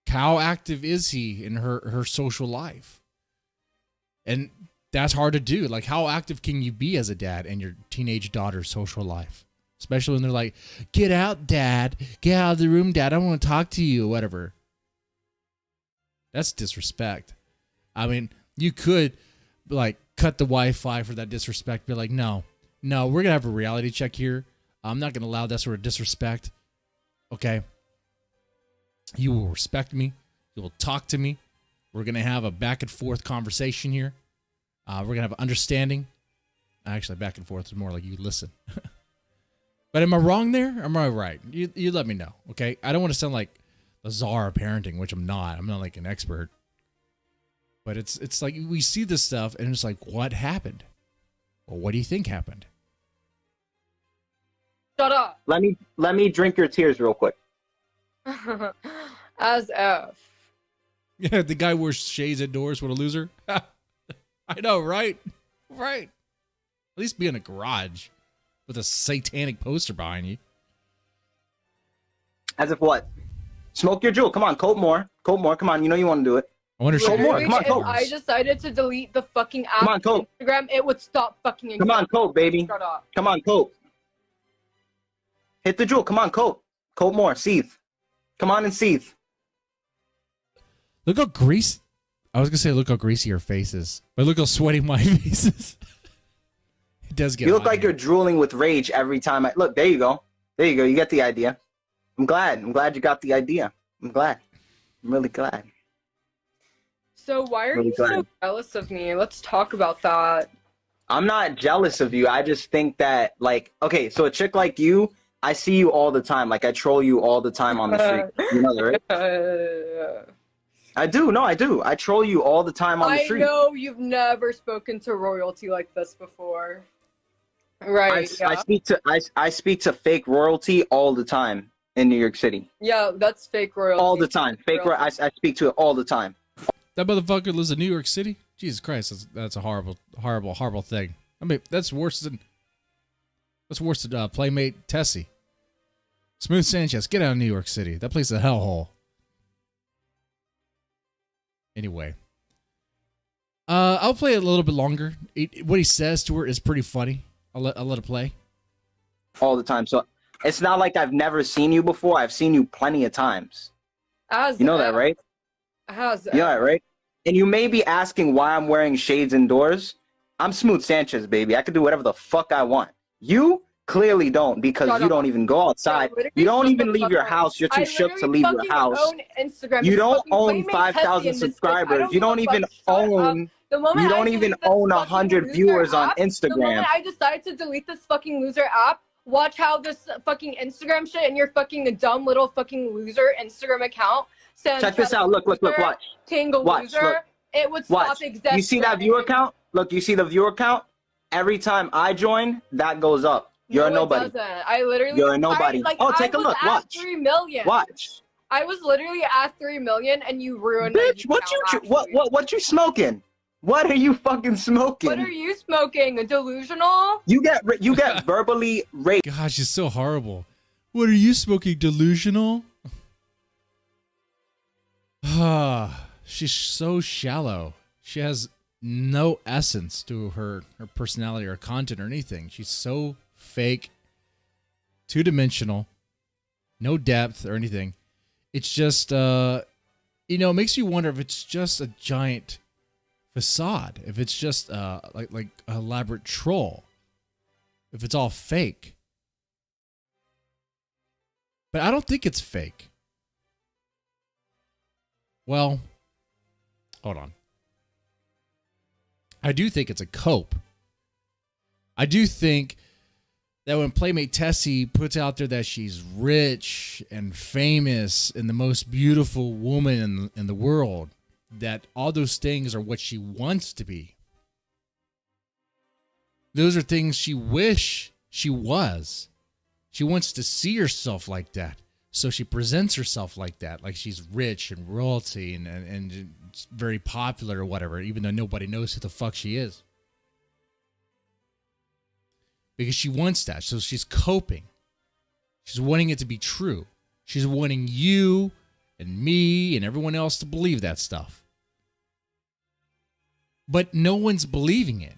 how active is he in her social life? And that's hard to do. Like, how active can you be as a dad in your teenage daughter's social life? Especially when they're like, get out, dad. Get out of the room, dad. I want to talk to you, or whatever. That's disrespect. I mean, you could, like, cut the Wi-Fi for that disrespect. Be like, no, we're going to have a reality check here. I'm not going to allow that sort of disrespect. Okay? You will respect me. You will talk to me. We're going to have a back and forth conversation here. We're going to have an understanding. Actually, back and forth is more like you listen. But am I wrong there? Or am I right? You let me know, okay? I don't want to sound like a czar of parenting, which I'm not. I'm not like an expert. But it's like we see this stuff and it's like, what happened? Well, what do you think happened? Shut up. Let me drink your tears real quick. As if. Yeah, the guy wears shades indoors. What a loser. I know, right? Right. At least be in a garage with a satanic poster behind you. As if what? Smoke your jewel. Come on, coat more. Coat more. Come on, you know you want to do it. I wonder Coat more. Come on, if coat. I decided to delete the fucking app Come on, coat. Instagram, it would stop fucking existing. Come on, coat, baby. Shut up. Come on, coat. Hit the jewel. Come on, coat. Coat more. Seethe. Come on and seethe. Look how greasy. I was going to say, look how greasy your face is. But look how sweaty my face is. It does get You look hot like here. you're drooling with rage every time I... Look, there you go. There you go. You get the idea. I'm glad. I'm glad you got the idea. I'm glad. I'm really glad. So why are Really you so glad. jealous of me? Let's talk about that. I'm not jealous of you. I just think that, like... Okay, so a chick like you, I see you all the time. Like, I troll you all the time on the street. You know that, right? I do. No, I do. I troll you all the time on the street. I know you've never spoken to royalty like this before. Right. I speak to fake royalty all the time in New York City. Yeah, that's fake royalty. All the time. Fake royalty. I speak to it all the time. That motherfucker lives in New York City? Jesus Christ, that's a horrible, horrible, horrible thing. I mean, that's worse than PlayMateTessi. Smooth Sanchez, get out of New York City. That place is a hellhole. Anyway. I'll play it a little bit longer. What he says to her is pretty funny. I'll let it play. All the time. So it's not like I've never seen you before. I've seen you plenty of times. You know that, right? You know that, right? And you may be asking why I'm wearing shades indoors. I'm Smooth Sanchez, baby. I can do whatever the fuck I want. You clearly don't, because you don't even go outside. You don't even leave your house. You're too shook to leave your house. You don't own 5,000 subscribers. You don't even own... You don't even own 100 viewers on Instagram. The moment I decide to delete this fucking loser app, watch how this fucking Instagram shit and your fucking dumb little fucking loser Instagram account sends. Check this out. Look, watch. Tingle loser. Look. It would stop existing. You see that viewer count? Look, you see the viewer count? Every time I join, that goes up. You're a nobody. It doesn't. I literally. You're a nobody. Take a look. Watch. 3 million. Watch. I was literally at 3 million, and you ruined. Bitch, what you smoking? What are you fucking smoking? What are you smoking? Delusional? You get verbally raped. Gosh, she's so horrible. What are you smoking? Delusional? Ah, she's so shallow. She has no essence to her personality or content or anything. She's so fake, two-dimensional, no depth or anything. It's just, it makes you wonder if it's just a giant facade, if it's just like an elaborate troll, if it's all fake. But I don't think it's fake. Well, hold on. I do think it's a cope. I do think that when PlayMateTessi puts out there that she's rich and famous and the most beautiful woman in the world, that all those things are what she wants to be. Those are things she wish she was. She wants to see herself like that. So she presents herself like that, like she's rich and royalty and very popular or whatever, even though nobody knows who the fuck she is. Because she wants that. So she's coping. She's wanting it to be true. She's wanting you and me and everyone else to believe that stuff. But no one's believing it.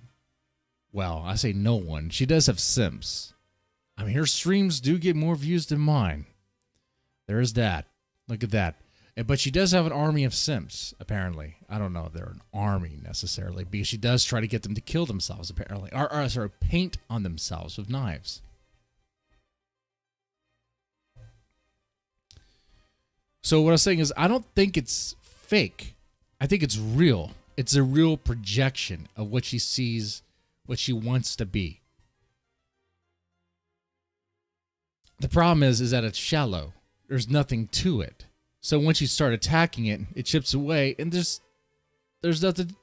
Well, I say no one. She does have simps. I mean, her streams do get more views than mine. There is that. Look at that. But she does have an army of simps, apparently. I don't know if they're an army necessarily, because she does try to get them to kill themselves, apparently. Or sorry, paint on themselves with knives. So what I was saying is, I don't think it's fake. I think it's real. It's a real projection of what she sees, what she wants to be. The problem is that it's shallow. There's nothing to it. So once you start attacking it, it chips away, and there's nothing.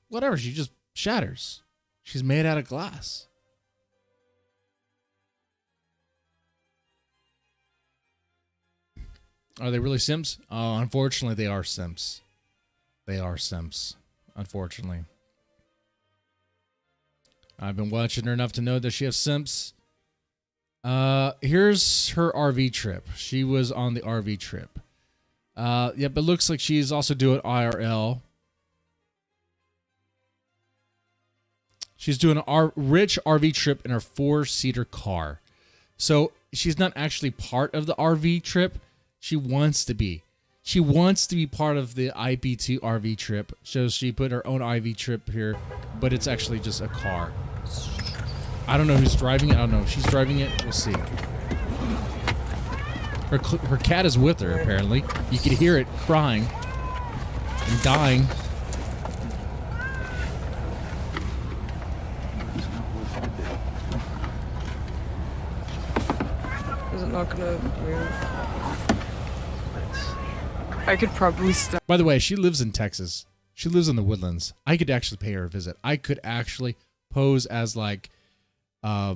Whatever, she just shatters. She's made out of glass. Are they really simps? Oh, unfortunately, they are simps. They are simps, unfortunately. I've been watching her enough to know that she has simps. Here's her RV trip. She was on the RV trip. Yep, it looks like she's also doing IRL. She's doing a rich RV trip in her 4-seater car. So she's not actually part of the RV trip. She wants to be. She wants to be part of the IP2 RV trip. So she put her own RV trip here, but it's actually just a car. I don't know who's driving it. I don't know if she's driving it. We'll see. Her cat is with her, apparently. You can hear it crying and dying. Is it not gonna move? I could probably stop. By the way, she lives in Texas. She lives in the Woodlands. I could actually pay her a visit. I could actually pose as like a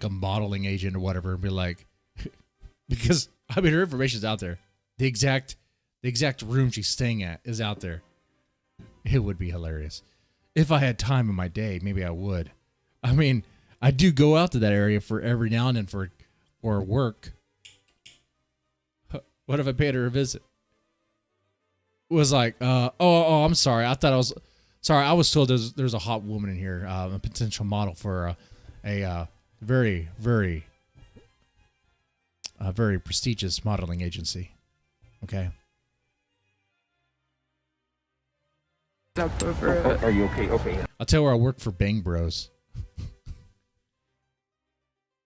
modeling agent or whatever and be like, because I mean her information's out there. The exact room she's staying at is out there. It would be hilarious. If I had time in my day, maybe I would. I mean, I do go out to that area for every now and then for work. What if I paid her a visit? It was like, oh, I'm sorry. I thought I was sorry. I was told there's a hot woman in here, a potential model for a very, very, very prestigious modeling agency. Okay. Up over it. Are you okay? Okay. I'll tell her I work for Bang Bros.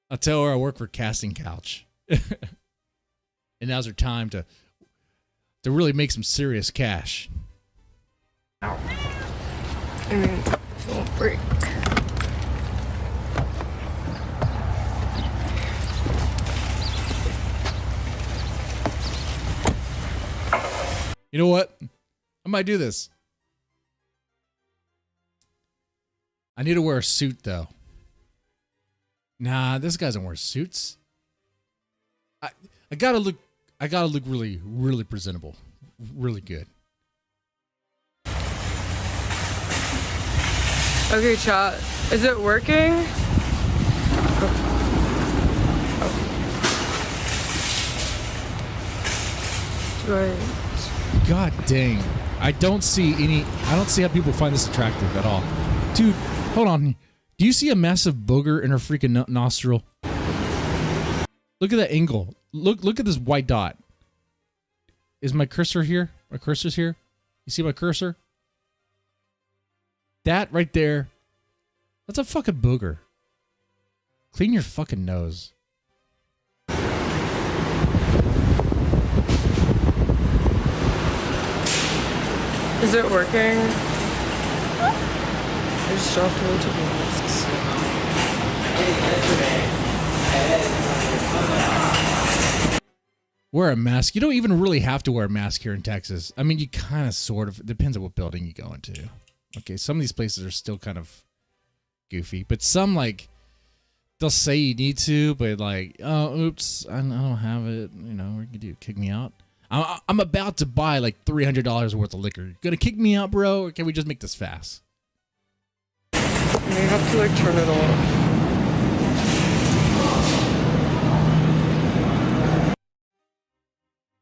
I'll tell her I work for Casting Couch. And now's her time to really make some serious cash. I mean, it won't break. You know what? I might do this. I need to wear a suit though. Nah, this guy doesn't wear suits. I gotta look really, really presentable. Really good. Okay, chat. Is it working? Right. God dang. I don't see how people find this attractive at all. Dude, hold on. Do you see a massive booger in her freaking nostril? Look at that angle. Look at this white dot. Is my cursor here? My cursor's here? You see my cursor? That right there. That's a fucking booger. Clean your fucking nose. Is it working? I just dropped a bunch of masks. Wear a mask. You don't even really have to wear a mask here in Texas. I mean, you kind of sort of. It depends on what building you go into. Okay, some of these places are still kind of goofy, but some, like they'll say you need to, but like, oh, oops, I don't have it. You know, what you can do? Kick me out? I'm about to buy like $300 worth of liquor. You gonna kick me out, bro? Or can we just make this fast? You have to like turn it off.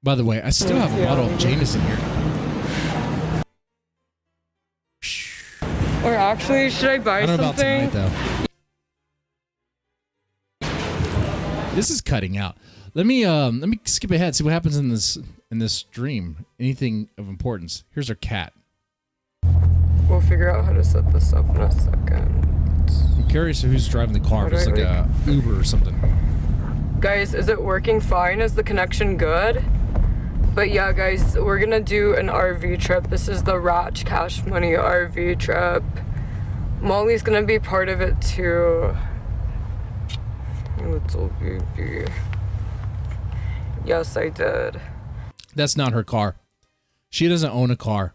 By the way, I still have a bottle of Jameson here. Or actually, should I buy something? About tonight, though. This is cutting out. Let me skip ahead. See what happens in this stream. Anything of importance? Here's our cat. We'll figure out how to set this up in a second. I'm curious who's driving the car. If it's like a Uber or something. Guys, is it working fine? Is the connection good? But yeah, guys, we're gonna do an RV trip. This is the Ratch Cash Money RV trip. Molly's gonna be part of it too. Little baby. Yes, I did. That's not her car. She doesn't own a car.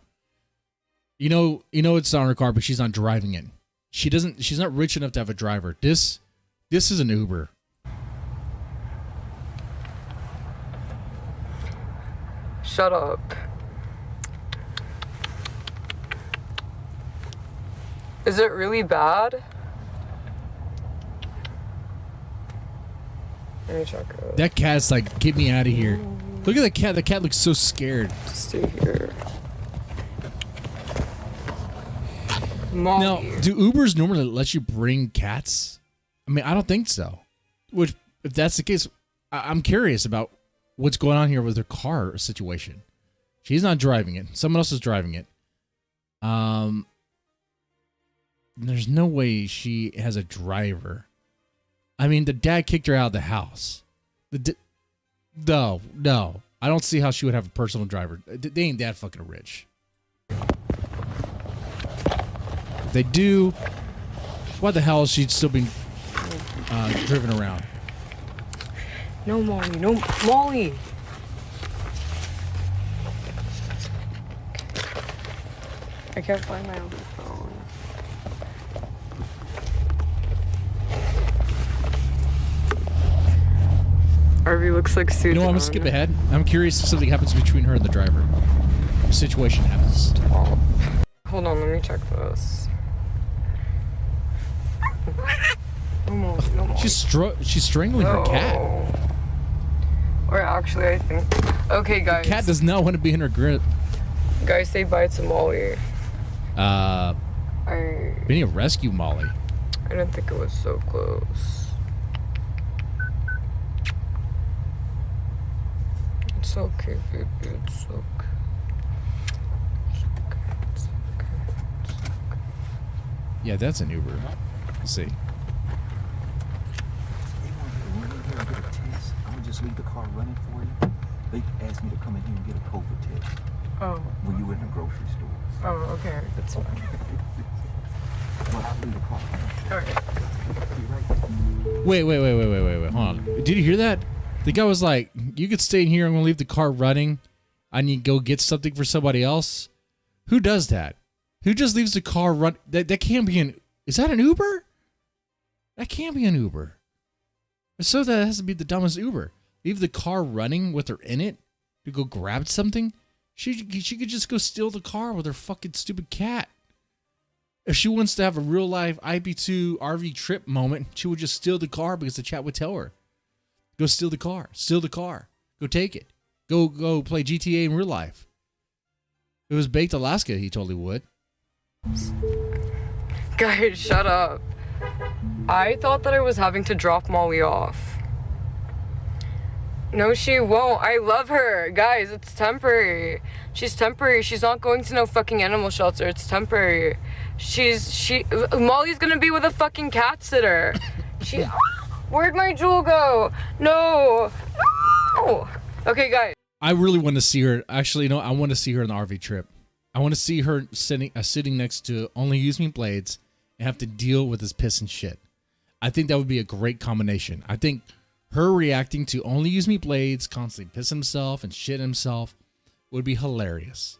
You know it's not her car, but she's not driving it. She's not rich enough to have a driver. This is an Uber. Shut up. Is it really bad? Let me check it. That cat's like, get me out of here. Look at the cat. The cat looks so scared. Stay here. Molly. Now, do Ubers normally let you bring cats? I mean, I don't think so. Which, if that's the case, I'm curious about what's going on here with her car situation. She's not driving it. Someone else is driving it. There's no way she has a driver. I mean, the dad kicked her out of the house. No. I don't see how she would have a personal driver. They ain't that fucking rich. If they do, why the hell is she still being driven around? No, Molly. No, Molly. I can't find my other phone. RV looks like Sue. You know what, I'm gonna skip ahead. I'm curious if something happens between her and the driver. The situation happens. Oh. Hold on, let me check this. No, Molly. She's strangling her cat. Or actually, I think. Okay, guys. The cat does not want to be in her grip. Guys, say bye to Molly. We need to rescue Molly. I didn't think it was so close. It's okay, baby. It's okay. It's okay. Yeah, that's an Uber. Let's see. I'll just leave the car running for you. They asked me to come in here and get a COVID test. Oh. When you were in the grocery store. Oh, okay. That's fine. Well, I'll leave the car running. Okay. Wait. Hold on. Did you hear that? The guy was like, you could stay in here. I'm going to leave the car running. I need to go get something for somebody else. Who does that? Who just leaves the car run? That can't be an... Is that an Uber? That can't be an Uber. So that has to be the dumbest Uber. Leave the car running with her in it to go grab something? She could just go steal the car with her fucking stupid cat. If she wants to have a real life IP2 RV trip moment, she would just steal the car because the chat would tell her. Go steal the car. Steal the car. Go take it. Go play GTA in real life. If it was Baked Alaska, he totally would. Guys, shut up. I thought that I was having to drop Molly off. No, she won't. I love her. Guys, it's temporary. She's temporary. She's not going to no fucking animal shelter. It's temporary. Molly's gonna be with a fucking cat sitter. Where'd my jewel go? No. Okay, guys. I really want to see her. Actually, no, I want to see her on the RV trip. I want to see her sitting next to Only Use Me Blades and have to deal with this piss and shit. I think that would be a great combination. I think her reacting to Only Use Me Blades, constantly piss himself and shit himself, would be hilarious.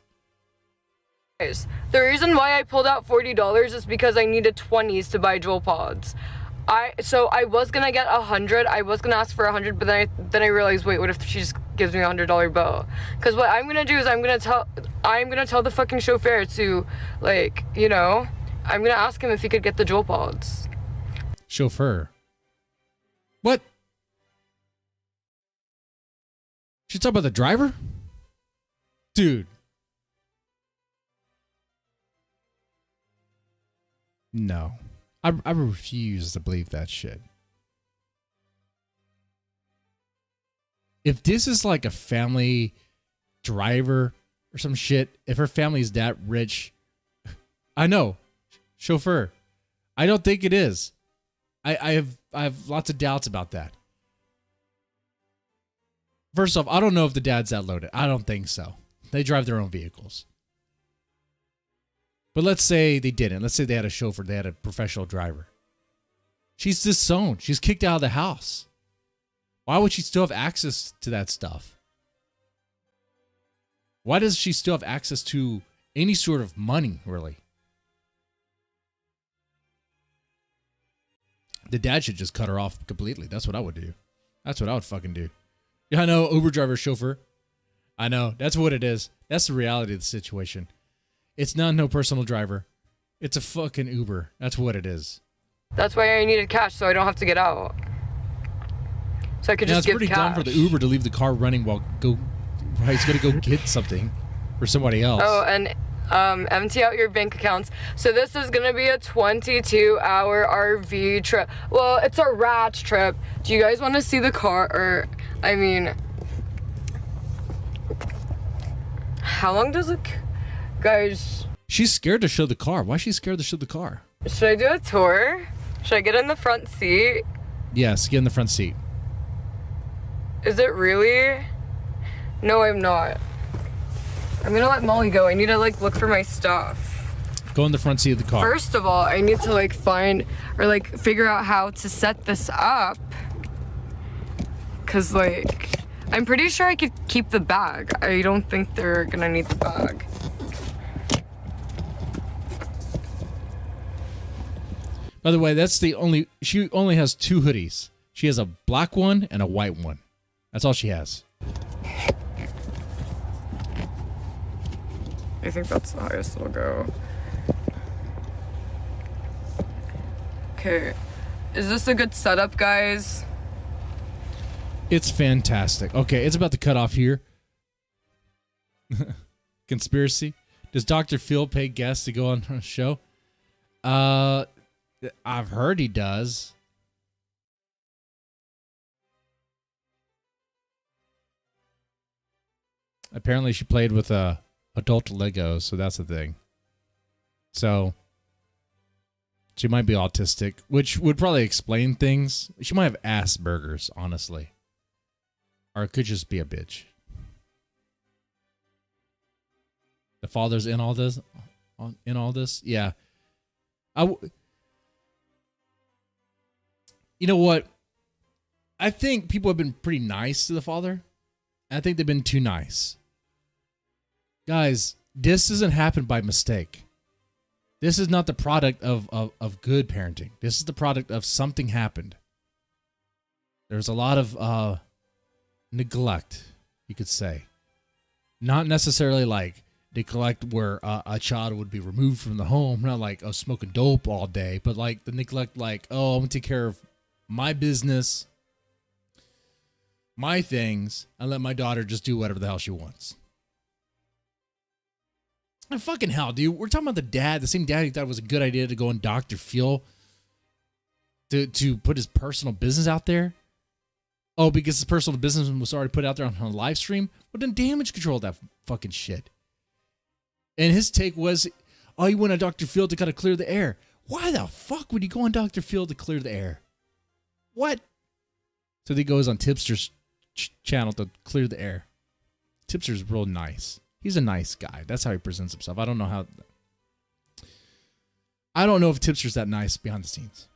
The reason why I pulled out $40 is because I needed 20s to buy jewel pods. So I was gonna get 100. I was gonna ask for 100, but then I realized, wait, what if she just gives me a $100 bill? Because what I'm gonna do is I'm gonna tell the fucking chauffeur to, like, you know, I'm gonna ask him if he could get the jewel pods. Chauffeur. What? She talking about the driver? Dude. No. I refuse to believe that shit. If this is like a family driver or some shit, if her family's that rich, I know. Chauffeur. I don't think it is. I have lots of doubts about that. First off, I don't know if the dad's that loaded. I don't think so. They drive their own vehicles. But let's say they didn't. Let's say they had a chauffeur. They had a professional driver. She's disowned. She's kicked out of the house. Why would she still have access to that stuff? Why does she still have access to any sort of money, really? The dad should just cut her off completely. That's what I would do. That's what I would fucking do. Yeah, I know, Uber driver, chauffeur. I know. That's what it is. That's the reality of the situation. It's not no personal driver. It's a fucking Uber. That's what it is. That's why I needed cash, so I don't have to get out. So I could just give cash. It's pretty dumb for the Uber to leave the car running while he's gonna go get something for somebody else. Oh, and empty out your bank accounts. So this is gonna be a 22-hour RV trip. Well, it's a rat trip. Do you guys want to see the car? Or, I mean, how long does it? Guys, she's scared to show the car. Why is she scared to show the car? Should I do a tour? Should I get in the front seat? Yes, get in the front seat. Is it really? No, I'm not. I'm gonna let Molly go. I need to, like, look for my stuff. Go in the front seat of the car. First of all, I need to, like, find or, like, figure out how to set this up. Cause, like, I'm pretty sure I could keep the bag. I don't think they're gonna need the bag. By the way, that's the only... She only has 2 hoodies. She has a black one and a white one. That's all she has. I think that's the highest it'll go. Okay. Is this a good setup, guys? It's fantastic. Okay, it's about to cut off here. Conspiracy. Does Dr. Phil pay guests to go on a show? I've heard he does. Apparently she played with adult Legos, so that's the thing. So she might be autistic, which would probably explain things. She might have Asperger's, honestly. Or it could just be a bitch. The father's in all this? Yeah. You know what? I think people have been pretty nice to the father. I think they've been too nice. Guys, this doesn't happen by mistake. This is not the product of good parenting. This is the product of something happened. There's a lot of neglect, you could say. Not necessarily like neglect where a child would be removed from the home. Not like, oh, smoking dope all day. But like the neglect like, oh, I'm going to take care of my business, my things, and let my daughter just do whatever the hell she wants. And fucking hell, dude. We're talking about the dad, the same dad who thought it was a good idea to go on Dr. Phil to put his personal business out there. Oh, because his personal business was already put out there on a live stream? Well, then damage control that fucking shit. And his take was, oh, you went on Dr. Phil to kind of clear the air. Why the fuck would you go on Dr. Phil to clear the air? What? So he goes on Tipster's channel to clear the air. Tipster's real nice. He's a nice guy. That's how he presents himself. I don't know if Tipster's that nice behind the scenes.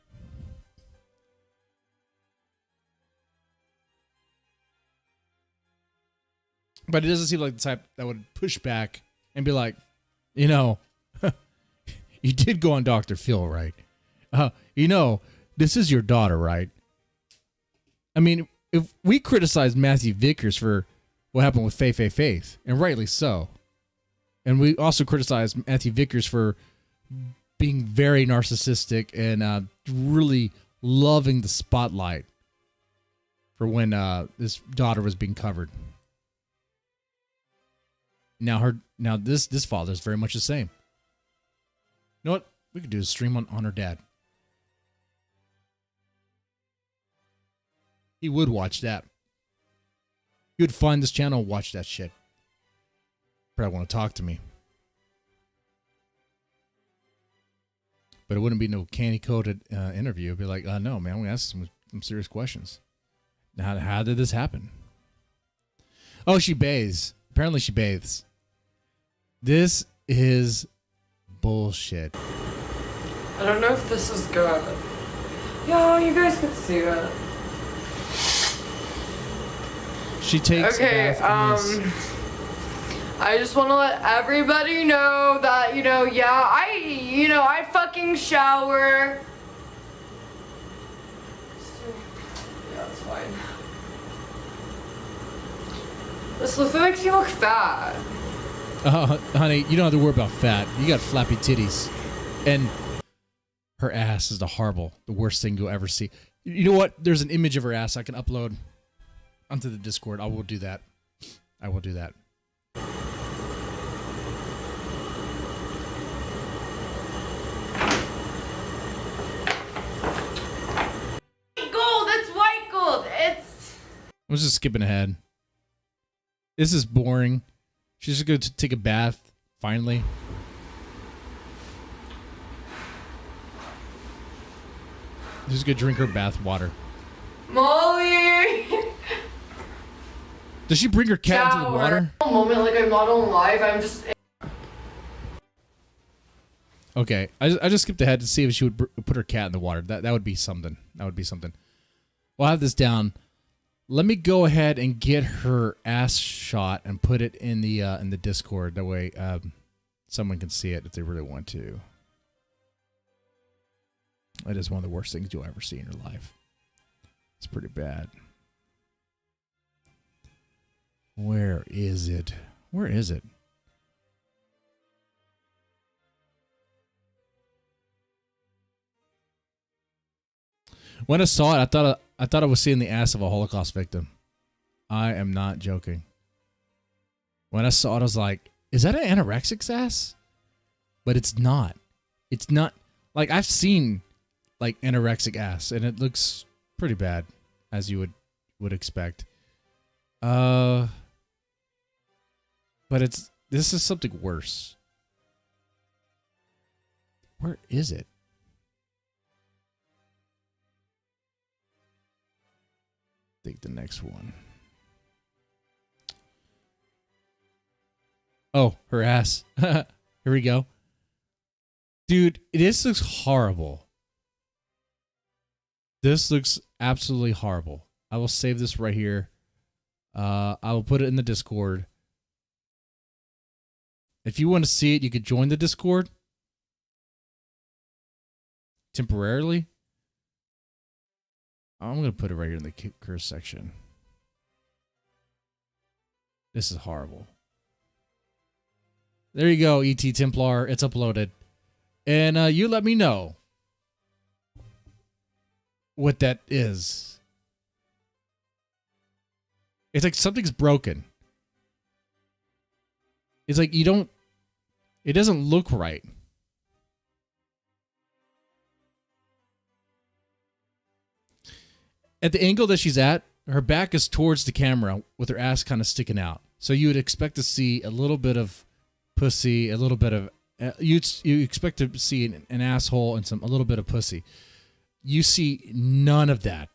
But it doesn't seem like the type that would push back and be like, you did go on Dr. Phil, right? this is your daughter, right? I mean, if we criticize Matthew Vickers for what happened with Faith, and rightly so, and we also criticize Matthew Vickers for being very narcissistic and really loving the spotlight for when his daughter was being covered. Now this father is very much the same. You know what? We could do a stream on her dad. He would watch that. He would find this channel and watch that shit. Probably want to talk to me. But it wouldn't be no candy-coated interview. It'd be like, no, man, I'm going to ask some serious questions. Now, how did this happen? Oh, she bathes. Apparently she bathes. This is bullshit. I don't know if this is good. Yo, you guys could see it. She takes okay, I just want to let everybody know that, I fucking shower. Yeah, it's fine. This makes you look fat. Honey, you don't have to worry about fat. You got flappy titties. And her ass is the worst thing you'll ever see. You know what? There's an image of her ass I can upload onto the Discord. I will do that. I will do that. Gold, that's white gold. I was just skipping ahead. This is boring. She's just going to take a bath, finally. She's going to drink her bath water. Molly! Does she bring her cat into the water? Moment like I'm not on live, I'm just... Okay, I just skipped ahead to see if she would put her cat in the water. That would be something. That would be something. We'll have this down. Let me go ahead and get her ass shot and put it in the Discord. That way, someone can see it if they really want to. It is one of the worst things you'll ever see in your life. It's pretty bad. Where is it? Where is it? When I saw it, I thought I was seeing the ass of a Holocaust victim. I am not joking. When I saw it, I was like, is that an anorexic's ass? But it's not. It's not. Like, I've seen, like, anorexic ass, and it looks pretty bad, as you would expect. But this is something worse. Where is it? I think the next one. Oh, her ass. Here we go. Dude, this looks horrible. This looks absolutely horrible. I will save this right here. I will put it in the Discord. If you want to see it, you could join the Discord temporarily. I'm going to put it right here in the curse section. This is horrible. There you go, ET Templar. It's uploaded. And you let me know what that is. It's like something's broken. It's like it doesn't look right. At the angle that she's at, her back is towards the camera with her ass kind of sticking out. So you would expect to see a little bit of pussy, a little bit of... you expect to see an asshole and a little bit of pussy. You see none of that.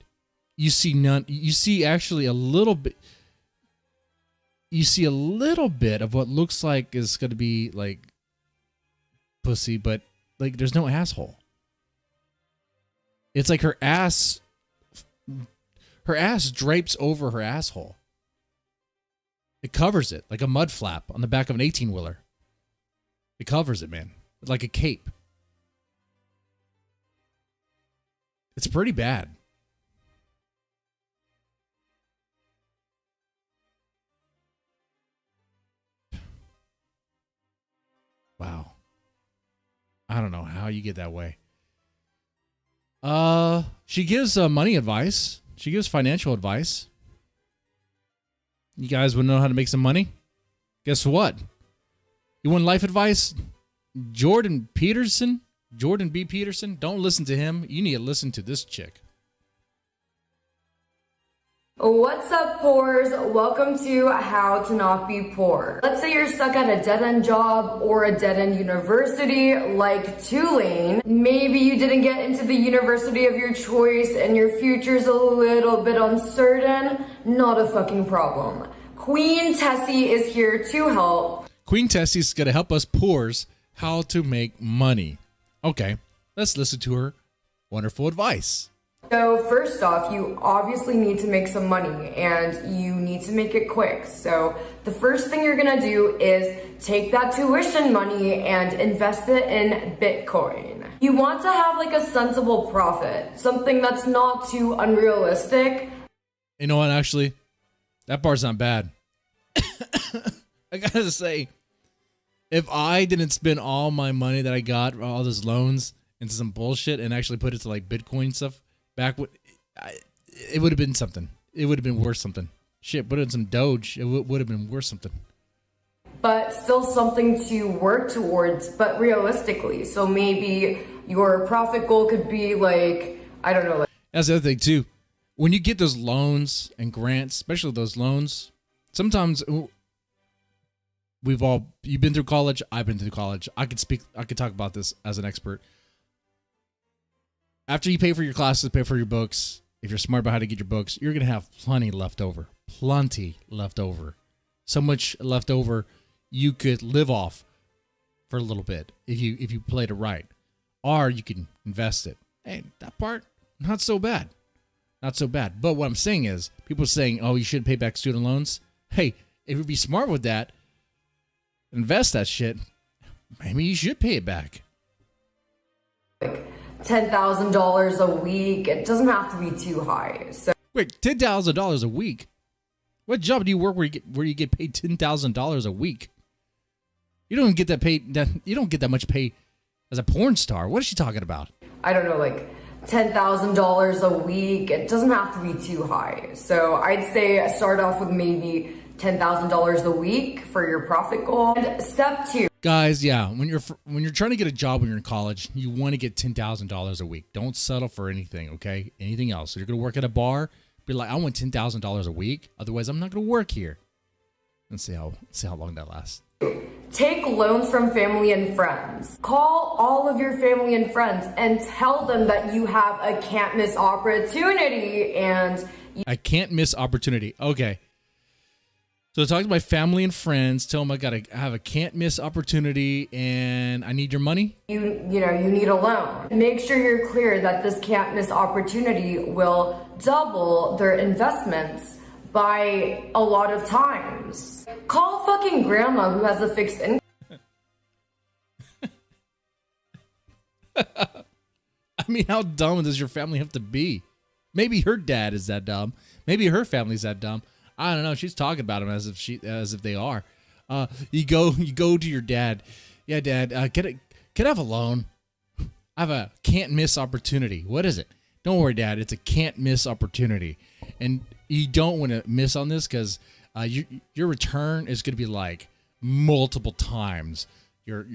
You see none... You see actually a little bit... You see a little bit of what looks like is going to be like pussy, but like there's no asshole. It's like her ass drapes over her asshole. It covers it like a mud flap on the back of an 18-wheeler. It covers it, man, like a cape. It's pretty bad. Wow. I don't know how you get that way. She gives money advice. She gives financial advice. You guys would know how to make some money? Guess what? You want life advice? Jordan B. Peterson? Don't listen to him. You need to listen to this chick. What's up, poors? Welcome to How to Not Be Poor. Let's say you're stuck at a dead-end job or a dead-end university like Tulane. Maybe you didn't get into the university of your choice and your future's a little bit uncertain. Not a fucking problem. Queen Tessi is here to help. Queen Tessi's going to help us poors how to make money. Okay, let's listen to her wonderful advice. So first off, you obviously need to make some money and you need to make it quick. So the first thing you're gonna do is take that tuition money and invest it in Bitcoin. You want to have like a sensible profit, something that's not too unrealistic. You know what, actually, that part's not bad. I gotta say, if I didn't spend all my money that I got, all those loans, into some bullshit and actually put it to like Bitcoin stuff, it would have been something. It would have been worth something. Shit, put in some Doge. It would have been worth something. But still something to work towards, but realistically. So maybe your profit goal could be like, I don't know. That's the other thing too. When you get those loans and grants, especially those loans, sometimes you've been through college. I've been through college. I could talk about this as an expert. After you pay for your classes, pay for your books, if you're smart about how to get your books, you're going to have plenty left over. Plenty left over. So much left over you could live off for a little bit if you played it right. Or you can invest it. Hey, that part, not so bad. Not so bad. But what I'm saying is, people are saying, oh, you should pay back student loans. Hey, if you'd be smart with that, invest that shit, maybe you should pay it back. $10,000 a week. It doesn't have to be too high. So wait, $10,000 a week? What job do you work where you get paid $10,000 a week? You don't get that paid. You don't get that much pay as a porn star. What is she talking about? I don't know, like $10,000 a week. It doesn't have to be too high. So I'd say start off with maybe $10,000 a week for your profit goal. And step 2. Guys, yeah, when you're trying to get a job when you're in college, you want to get $10,000 a week. Don't settle for anything, okay? Anything else. So you're going to work at a bar, be like, I want $10,000 a week. Otherwise, I'm not going to work here. Let's see how long that lasts. Take loans from family and friends. Call all of your family and friends and tell them that you have a can't miss opportunity and I can't miss opportunity. Okay. So talk to my family and friends, tell them I have a can't miss opportunity and I need your money. You need a loan. Make sure you're clear that this can't miss opportunity will double their investments by a lot of times. Call fucking grandma who has a fixed income. I mean, how dumb does your family have to be? Maybe her dad is that dumb. Maybe her family's that dumb. I don't know. She's talking about him as if they are. You go to your dad. Yeah, Dad. Can I have a loan? I have a can't miss opportunity. What is it? Don't worry, Dad. It's a can't miss opportunity, and you don't want to miss on this because your return is going to be like multiple times your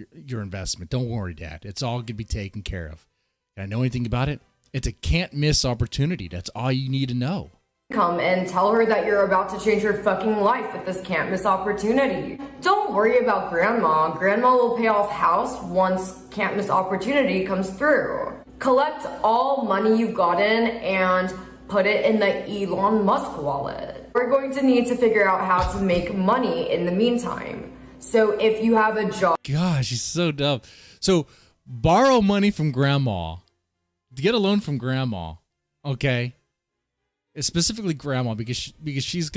investment. Don't worry, Dad. It's all going to be taken care of. Can I know anything about it? It's a can't miss opportunity. That's all you need to know. Come and tell her that you're about to change her fucking life with this can't miss opportunity. Don't worry about grandma. Grandma will pay off house once can't miss opportunity comes through. Collect all money you've gotten and put it in the Elon Musk wallet. We're going to need to figure out how to make money in the meantime. So if you have a job. Gosh, she's so dumb. So borrow money from grandma. Get a loan from grandma. Okay. Specifically grandma, because she's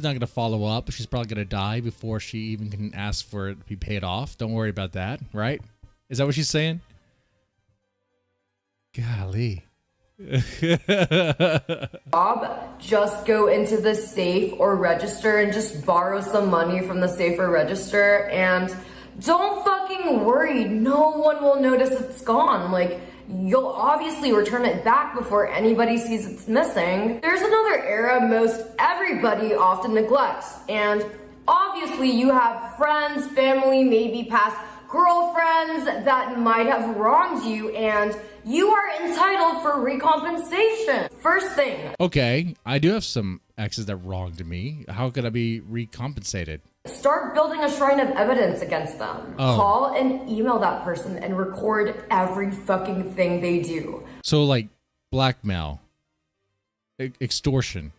not gonna follow up. She's probably gonna die before she even can ask for it to be paid off. Don't worry about that, right? Is that what she's saying? Golly, Bob, just go into the safe or register and just borrow some money from the safe or register, and don't fucking worry, no one will notice it's gone. Like, you'll obviously return it back before anybody sees it's missing. There's another area most everybody often neglects, and obviously you have friends, family, maybe past girlfriends that might have wronged you, and you are entitled for recompensation. First thing. Okay, I do have some exes that wronged me. How could I be recompensated? Start building a shrine of evidence against them. Oh. Call and email that person and record every fucking thing they do. So like blackmail, extortion.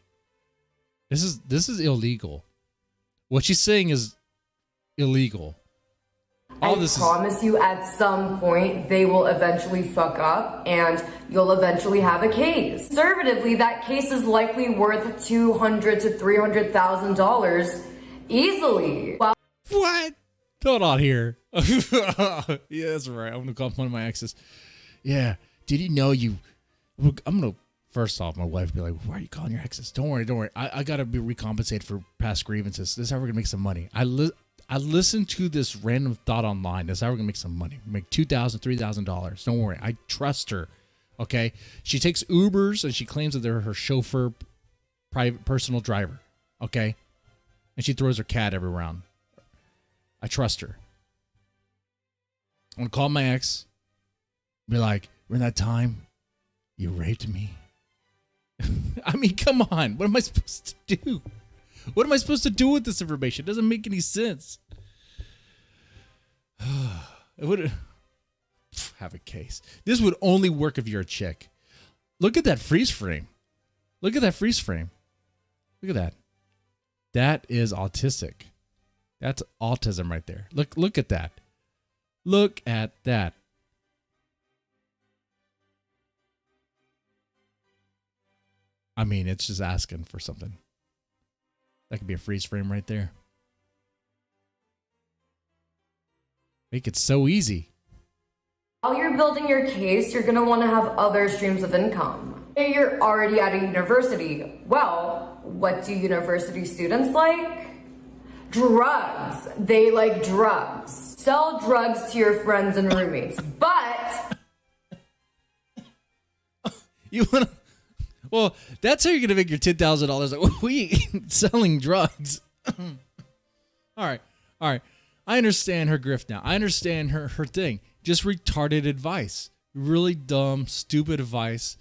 This is illegal. What she's saying is illegal. I promise you at some point they will eventually fuck up and you'll eventually have a case. Conservatively, that case is likely worth $200,000 to $300,000 easily. Well, what? Hold on here. Yeah, that's right. I'm gonna call one of my exes. Yeah. Did you know you? I'm gonna first off, my wife be like, "Why are you calling your exes?" Don't worry. I gotta be recompensated for past grievances. This is how we're gonna make some money. I listened to this random thought online. That's how we're gonna make some money. Make $2,000, $3,000. Don't worry. I trust her. Okay. She takes Ubers and she claims that they're her chauffeur, private personal driver. Okay. And she throws her cat every round. I trust her. I'm gonna call my ex. Be like, "Remember that time you raped me?" I mean, come on. What am I supposed to do? What am I supposed to do with this information? It doesn't make any sense. It would have a case. This would only work if you're a chick. Look at that freeze frame. Look at that freeze frame. Look at that. That is autistic. That's autism right there. Look at that. Look at that. I mean, it's just asking for something. That could be a freeze frame right there. Make it so easy. While you're building your case, you're going to want to have other streams of income. You're already at a university. Well, what do university students like? Drugs. They like drugs. Sell drugs to your friends and roommates. But you want to... Well, that's how you're going to make your $10,000. Like, we selling drugs. All right. I understand her grift now. I understand her thing. Just retarded advice. Really dumb, stupid advice.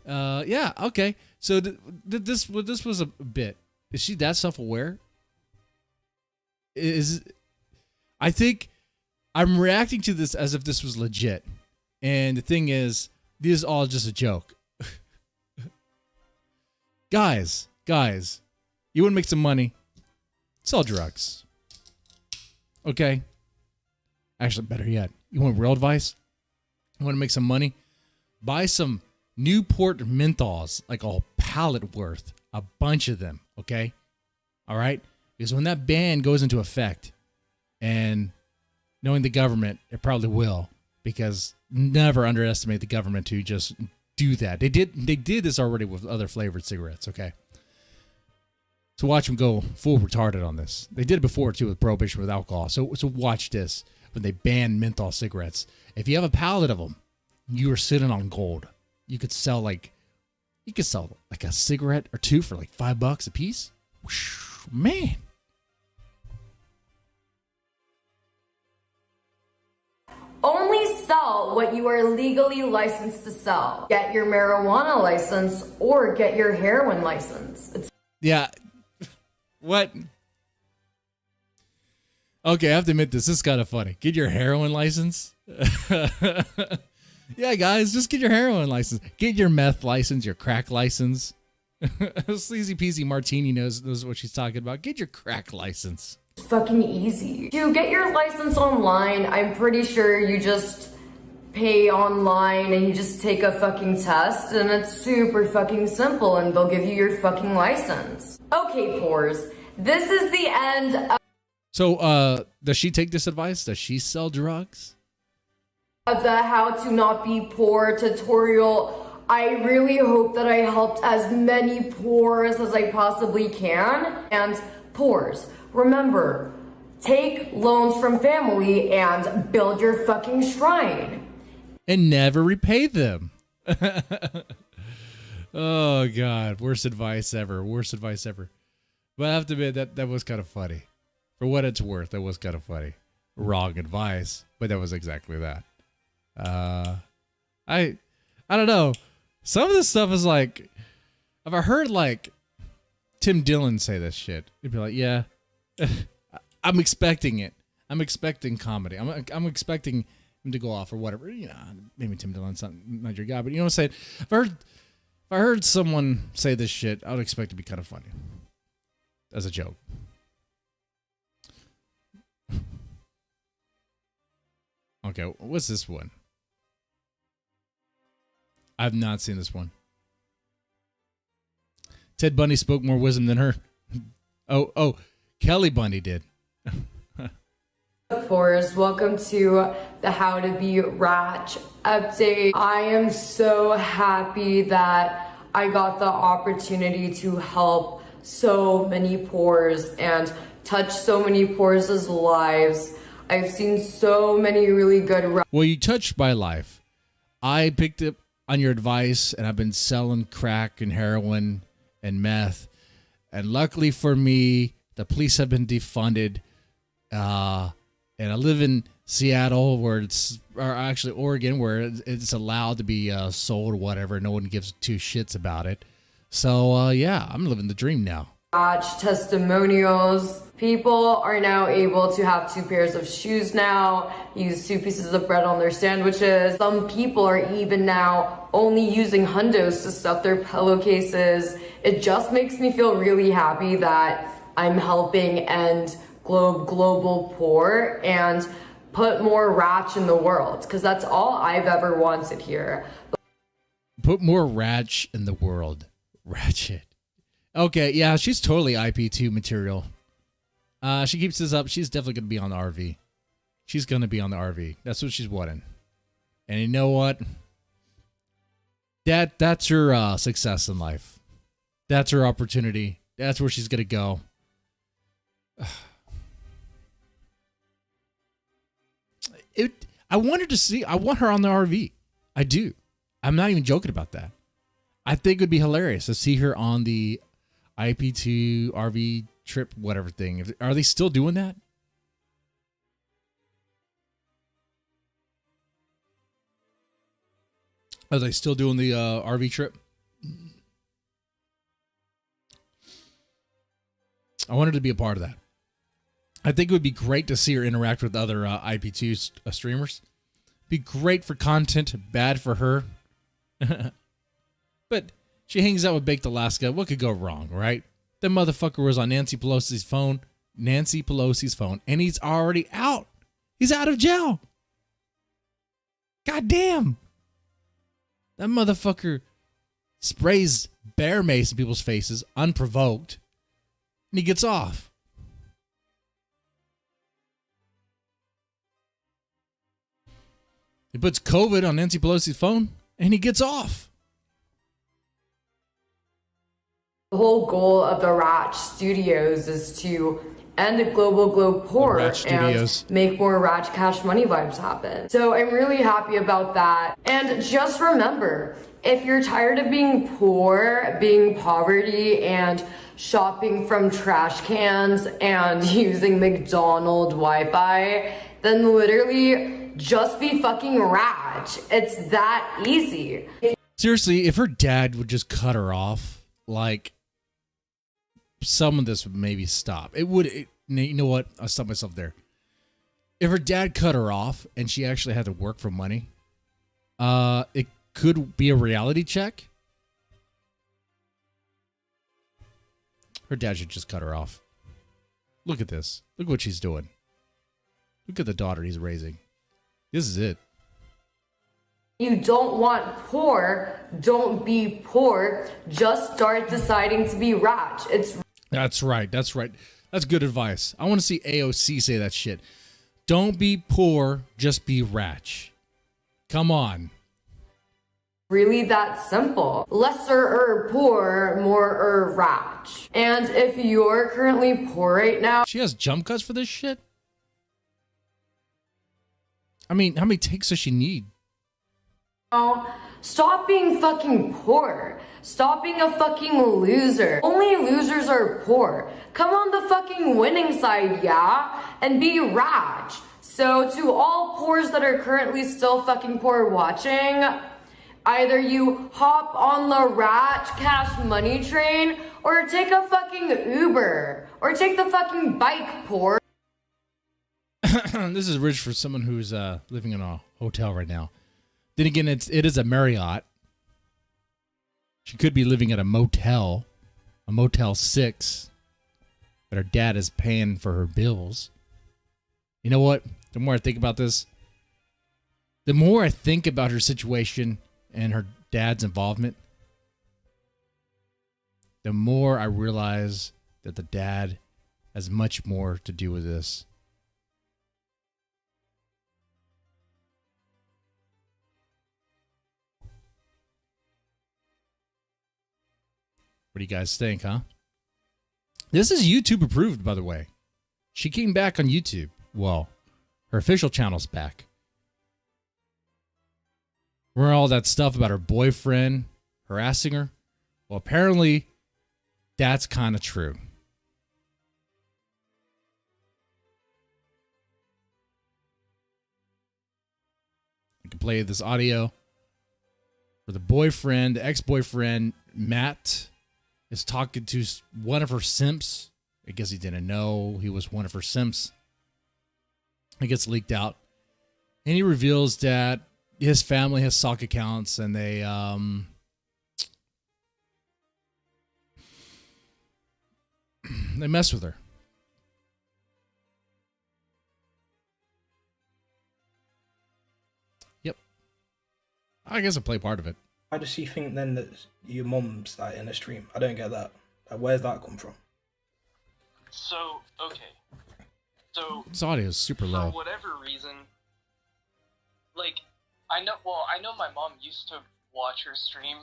Yeah, okay. So this was a bit. Is she that self-aware? I think I'm reacting to this as if this was legit. And the thing is, this is all just a joke. Guys, you want to make some money? Sell drugs. Okay? Actually, better yet, you want real advice? You want to make some money? Buy some Newport menthols, like a pallet worth, a bunch of them, okay? All right? Because when that ban goes into effect, and knowing the government, it probably will, because never underestimate the government to just do that. They did this already with other flavored cigarettes, okay? So watch them go full retarded on this. They did it before too with prohibition with alcohol. So watch this when they ban menthol cigarettes. If you have a pallet of them, you are sitting on gold. You could sell like a cigarette or two for like $5 a piece. Whoosh, man. only sell what you are legally licensed to sell. Get your marijuana license or get your heroin license. Yeah. What? Okay, I have to admit this is kind of funny. Get your heroin license? Yeah, guys, just get your heroin license. Get your meth license, your crack license. Sleazy Peasy Martini knows what she's talking about. Get your crack license. It's fucking easy. To get your license online, I'm pretty sure you just pay online and you just take a fucking test and it's super fucking simple and they'll give you your fucking license. Okay, Pores, this is the end of... So, does she take this advice? Does she sell drugs? The how to not be poor tutorial. I really hope that I helped as many poors as I possibly can. And poors, remember, take loans from family and build your fucking shrine. And never repay them. Oh, God. Worst advice ever. Worst advice ever. But I have to admit, that was kind of funny. For what it's worth, that was kind of funny. Wrong advice, but that was exactly that. I don't know. Some of this stuff is like, if I heard like Tim Dillon say this shit, it'd be like, yeah, I'm expecting it. I'm expecting comedy. I'm expecting him to go off or whatever. You know, maybe Tim Dillon's not your guy, but you know what I'm saying? If I heard someone say this shit, I would expect it to be kind of funny. As a joke. Okay, what's this one? I've not seen this one. Ted Bundy spoke more wisdom than her. Oh, Kelly Bundy did. Forrest, welcome to the How to Be Rach update. I am so happy that I got the opportunity to help so many poors and touch so many poors' lives. I've seen so many really good... Well, you touched my life. I picked up on your advice, and I've been selling crack and heroin and meth. And luckily for me, the police have been defunded. And I live in Seattle, or actually Oregon, where it's allowed to be sold or whatever. No one gives two shits about it. So, yeah, I'm living the dream now. Testimonials. People are now able to have 2 pairs of shoes now, use 2 pieces of bread on their sandwiches. Some people are even now only using hundos to stuff their pillowcases. It just makes me feel really happy that I'm helping end global poor and put more Ratch in the world, because that's all I've ever wanted here. Put more Ratch in the world. Ratchet. Okay, yeah, she's totally IP2 material. She keeps this up. She's definitely going to be on the RV. She's going to be on the RV. That's what she's wanting. And you know what? That's her success in life. That's her opportunity. That's where she's going to go. I want her on the RV. I do. I'm not even joking about that. I think it would be hilarious to see her on the IP2 RV trip, whatever thing. Are they still doing that? Are they still doing the RV trip? I wanted to be a part of that. I think it would be great to see her interact with other IP2 streamers. Be great for content, bad for her. But she hangs out with Baked Alaska. What could go wrong, right? That motherfucker was on Nancy Pelosi's phone, and he's already out. He's out of jail. God damn. That motherfucker sprays bear mace in people's faces unprovoked, and he gets off. He puts COVID on Nancy Pelosi's phone, and he gets off. The whole goal of the Ratch Studios is to end global poor and make more Ratch Cash Money vibes happen. So I'm really happy about that. And just remember, if you're tired of being poor, being poverty, and shopping from trash cans and using McDonald's Wi-Fi, then literally just be fucking Ratch. It's that easy. Seriously, if her dad would just cut her off, like, some of this would maybe stop. You know what? I'll stop myself there. If her dad cut her off and she actually had to work for money, it could be a reality check. Her dad should just cut her off. Look at this. Look what she's doing. Look at the daughter he's raising. This is it. You don't want poor, don't be poor. Just start deciding to be Ratch. That's right. That's right. That's good advice. I want to see AOC say that shit. Don't be poor, just be Ratch. Come on. Really that simple. Lesser or poor, more or rich. And if you're currently poor right now, she has jump cuts for this shit? I mean, how many takes does she need? stop being fucking poor. Stop being a fucking loser. Only losers are poor. Come on the fucking winning side, yeah? And be rich. So to all poors that are currently still fucking poor watching, either you hop on the rat cash money train or take a fucking Uber or take the fucking bike, poor. This is rich for someone who's living in a hotel right now. Then again, it is a Marriott. She could be living at a Motel 6, but her dad is paying for her bills. You know what? The more I think about this, the more I think about her situation and her dad's involvement, the more I realize that the dad has much more to do with this. What do you guys think, huh? This is YouTube approved, by the way. She came back on YouTube. Well, her official channel's back. Remember all that stuff about her boyfriend harassing her? Well, apparently, that's kind of true. I can play this audio where the ex-boyfriend, Matt, is talking to one of her simps. I guess he didn't know he was one of her simps. It gets leaked out. And he reveals that his family has sock accounts and they mess with her. Yep. I guess I'll play part of it. Why does she think then that your mum's like in a stream? I don't get that. Like, where's that come from? So, okay. So this audio is super low. For whatever reason, like, I know my mom used to watch her stream,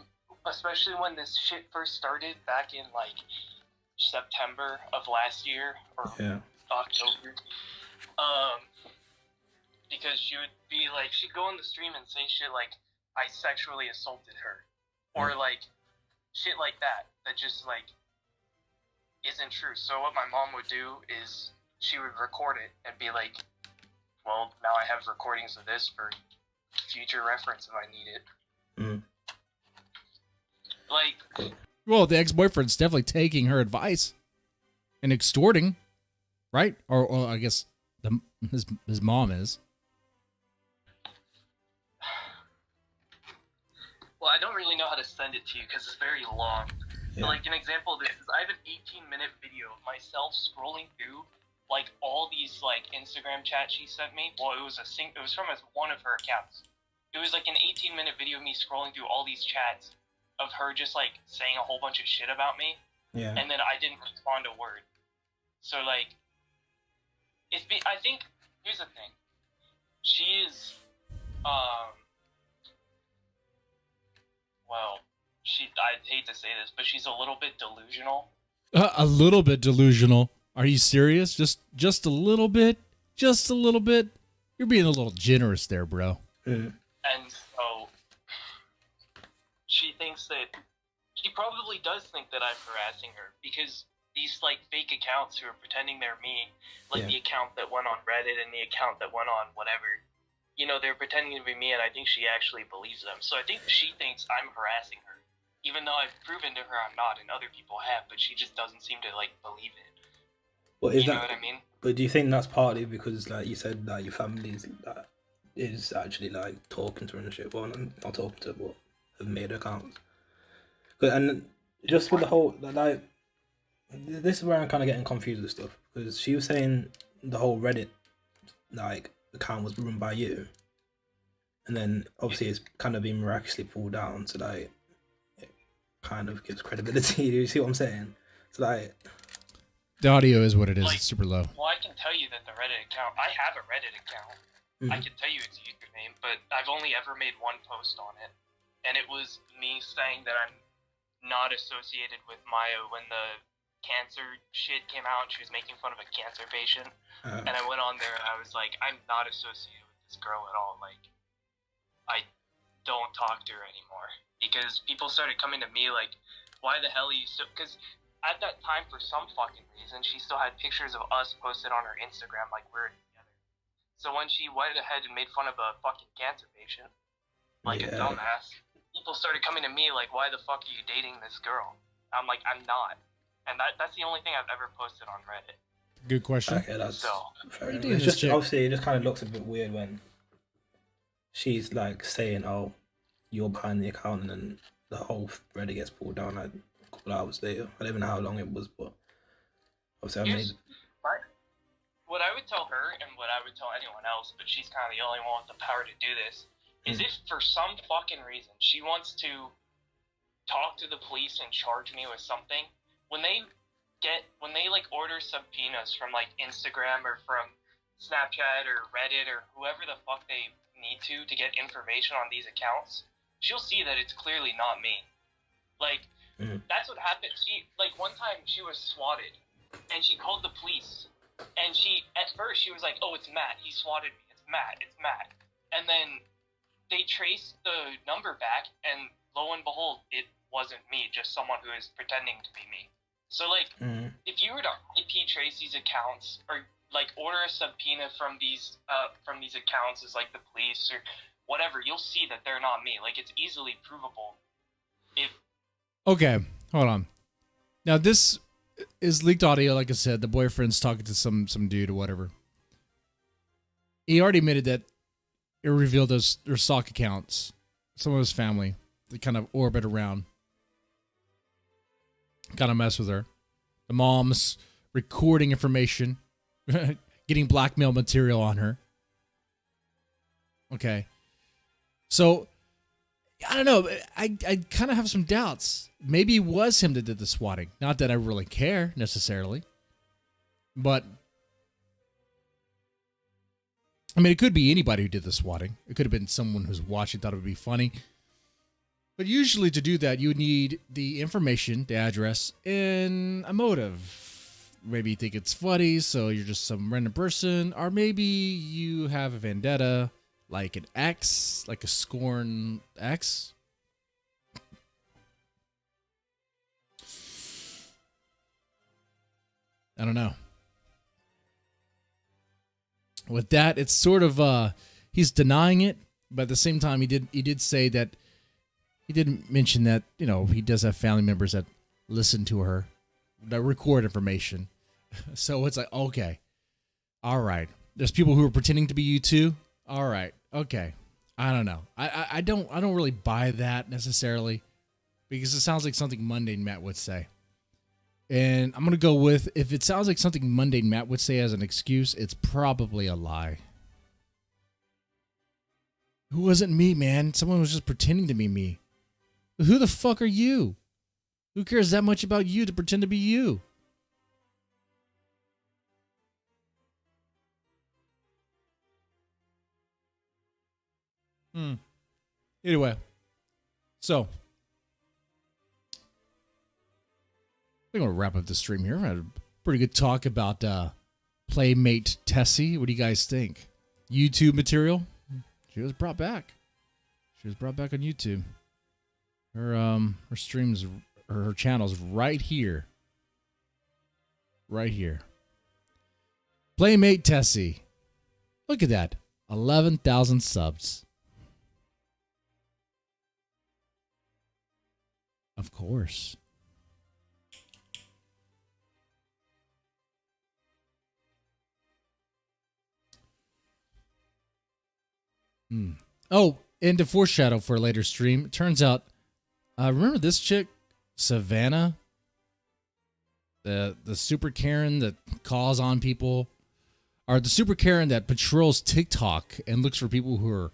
especially when this shit first started back in, like, September of last year, or October. Because she would be like, she'd go on the stream and say shit like, I sexually assaulted her. Or, like, shit like that just, like, isn't true. So what my mom would do is she would record it and be like, well, now I have recordings of this for future reference if I need it. Like, well, the ex-boyfriend's definitely taking her advice and extorting, right? Or I guess his mom is. well, I don't really know how to send it to you because it's very long. Yeah. So, like, an example of this is I have an 18-minute video of myself scrolling through, like, all these, like, Instagram chats she sent me. Well, it was from one of her accounts. It was, like, an 18-minute video of me scrolling through all these chats of her just, like, saying a whole bunch of shit about me. Yeah. And then I didn't respond a word. So, like, I think, here's the thing. She is, well, I hate to say this, but she's a little bit delusional. A little bit delusional. Are you serious? Just a little bit? Just a little bit? You're being a little generous there, bro. Mm. And so, she probably does think that I'm harassing her, because these, like, fake accounts who are pretending they're me, like the account that went on Reddit and the account that went on whatever, you know, they're pretending to be me, and I think she actually believes them. So I think she thinks I'm harassing her, even though I've proven to her I'm not, and other people have, but she just doesn't seem to, like, believe it. Well, you know what I mean? But do you think that's partly because, like you said, that your family is actually, like, talking to her and shit? Well, not talking to her, but have made accounts. And just with the whole, like, this is where I'm kind of getting confused with stuff, because she was saying the whole Reddit, like, account was run by you, and then obviously it's kind of been miraculously pulled down, so like it kind of gives credibility. You see what I'm saying? So like the audio is what it is. Like, it's super low. Well, I can tell you that the Reddit account, I have a Reddit account. I can tell you its username, but I've only ever made one post on it, and it was me saying that I'm not associated with Maya when the cancer shit came out. She was making fun of a cancer patient, and I went on there and I was like, I'm not associated with this girl at all. Like, I don't talk to her anymore, because people started coming to me like, why the hell are you so... Because at that time, for some fucking reason, she still had pictures of us posted on her Instagram like we're together. So when she went ahead and made fun of a fucking cancer patient, like a dumbass, people started coming to me like, why the fuck are you dating this girl? I'm like, I'm not. And that's the only thing I've ever posted on Reddit. Good question. Okay, that's fair enough. It's just obviously it just kind of looks a bit weird when she's like saying, "Oh, you're behind the account," and then the whole Reddit gets pulled down like a couple hours later. I don't even know how long it was, but obviously what I would tell her and what I would tell anyone else, but she's kind of the only one with the power to do this, is if for some fucking reason she wants to talk to the police and charge me with something, when they like order subpoenas from like Instagram or from Snapchat or Reddit or whoever the fuck they need to get information on these accounts, she'll see that it's clearly not me. Like, that's what happened. Like, one time she was swatted and she called the police, and at first she was like, oh, it's Matt, he swatted me, it's Matt. And then they traced the number back, and lo and behold, it wasn't me, just someone who is pretending to be me. So, like, if you were to IP trace these accounts, or like order a subpoena from these accounts as like the police or whatever, you'll see that they're not me. Like, it's easily provable. Okay, hold on. Now this is leaked audio. Like I said, the boyfriend's talking to some dude or whatever. He already admitted that it revealed their stock accounts, some of his family, that kind of orbit around, kind of mess with her. The mom's recording information, getting blackmail material on her. Okay. So, I don't know. I kind of have some doubts. Maybe it was him that did the swatting. Not that I really care, necessarily. But, I mean, it could be anybody who did the swatting. It could have been someone who's watching, thought it would be funny. But usually to do that, you would need the information, the address, and a motive. Maybe you think it's funny, so you're just some random person. Or maybe you have a vendetta, like an ex, like a scorn ex. I don't know. With that, it's sort of, he's denying it, but at the same time, he did say that, he did mention that, you know, he does have family members that listen to her, that record information. So it's like, okay, all right. There's people who are pretending to be you too. All right, okay. I don't know. I don't really buy that necessarily, because it sounds like something mundane Matt would say. And I'm gonna go with, if it sounds like something mundane Matt would say as an excuse, it's probably a lie. Who wasn't me, man? Someone was just pretending to be me. Who the fuck are you? Who cares that much about you to pretend to be you? Anyway, so I think I'm gonna wrap up the stream here. I had a pretty good talk about PlayMateTessi. What do you guys think? YouTube material? She was brought back. She was brought back on YouTube. Her streams, her channel's right here. Right here. PlayMateTessi. Look at that. 11,000 subs. Of course. Oh, and to foreshadow for a later stream, it turns out, remember this chick, Savannah? The super Karen that calls on people, or the super Karen that patrols TikTok and looks for people who are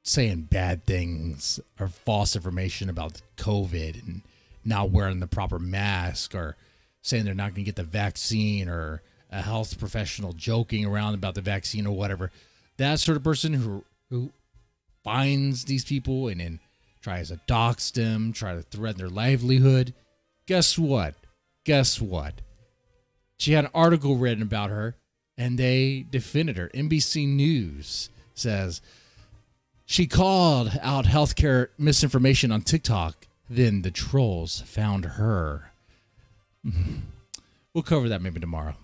saying bad things or false information about COVID and not wearing the proper mask, or saying they're not going to get the vaccine, or a health professional joking around about the vaccine or whatever. That sort of person who finds these people and then tries to dox them, try to threaten their livelihood. Guess what? Guess what? She had an article written about her, and they defended her. NBC News says she called out healthcare misinformation on TikTok. Then the trolls found her. We'll cover that maybe tomorrow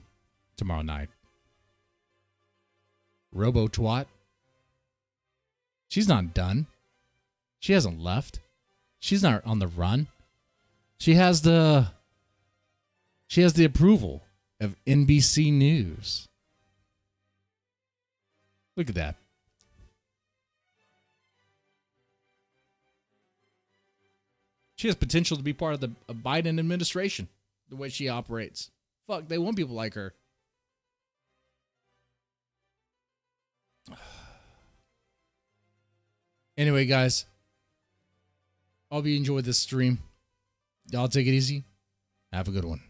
night. Robo twat. She's not done. She hasn't left. She's not on the run. She has the approval of NBC News. Look at that. She has potential to be part of the Biden administration, the way she operates. Fuck, they want people like her. Anyway, guys, I hope you enjoyed this stream. Y'all take it easy. Have a good one.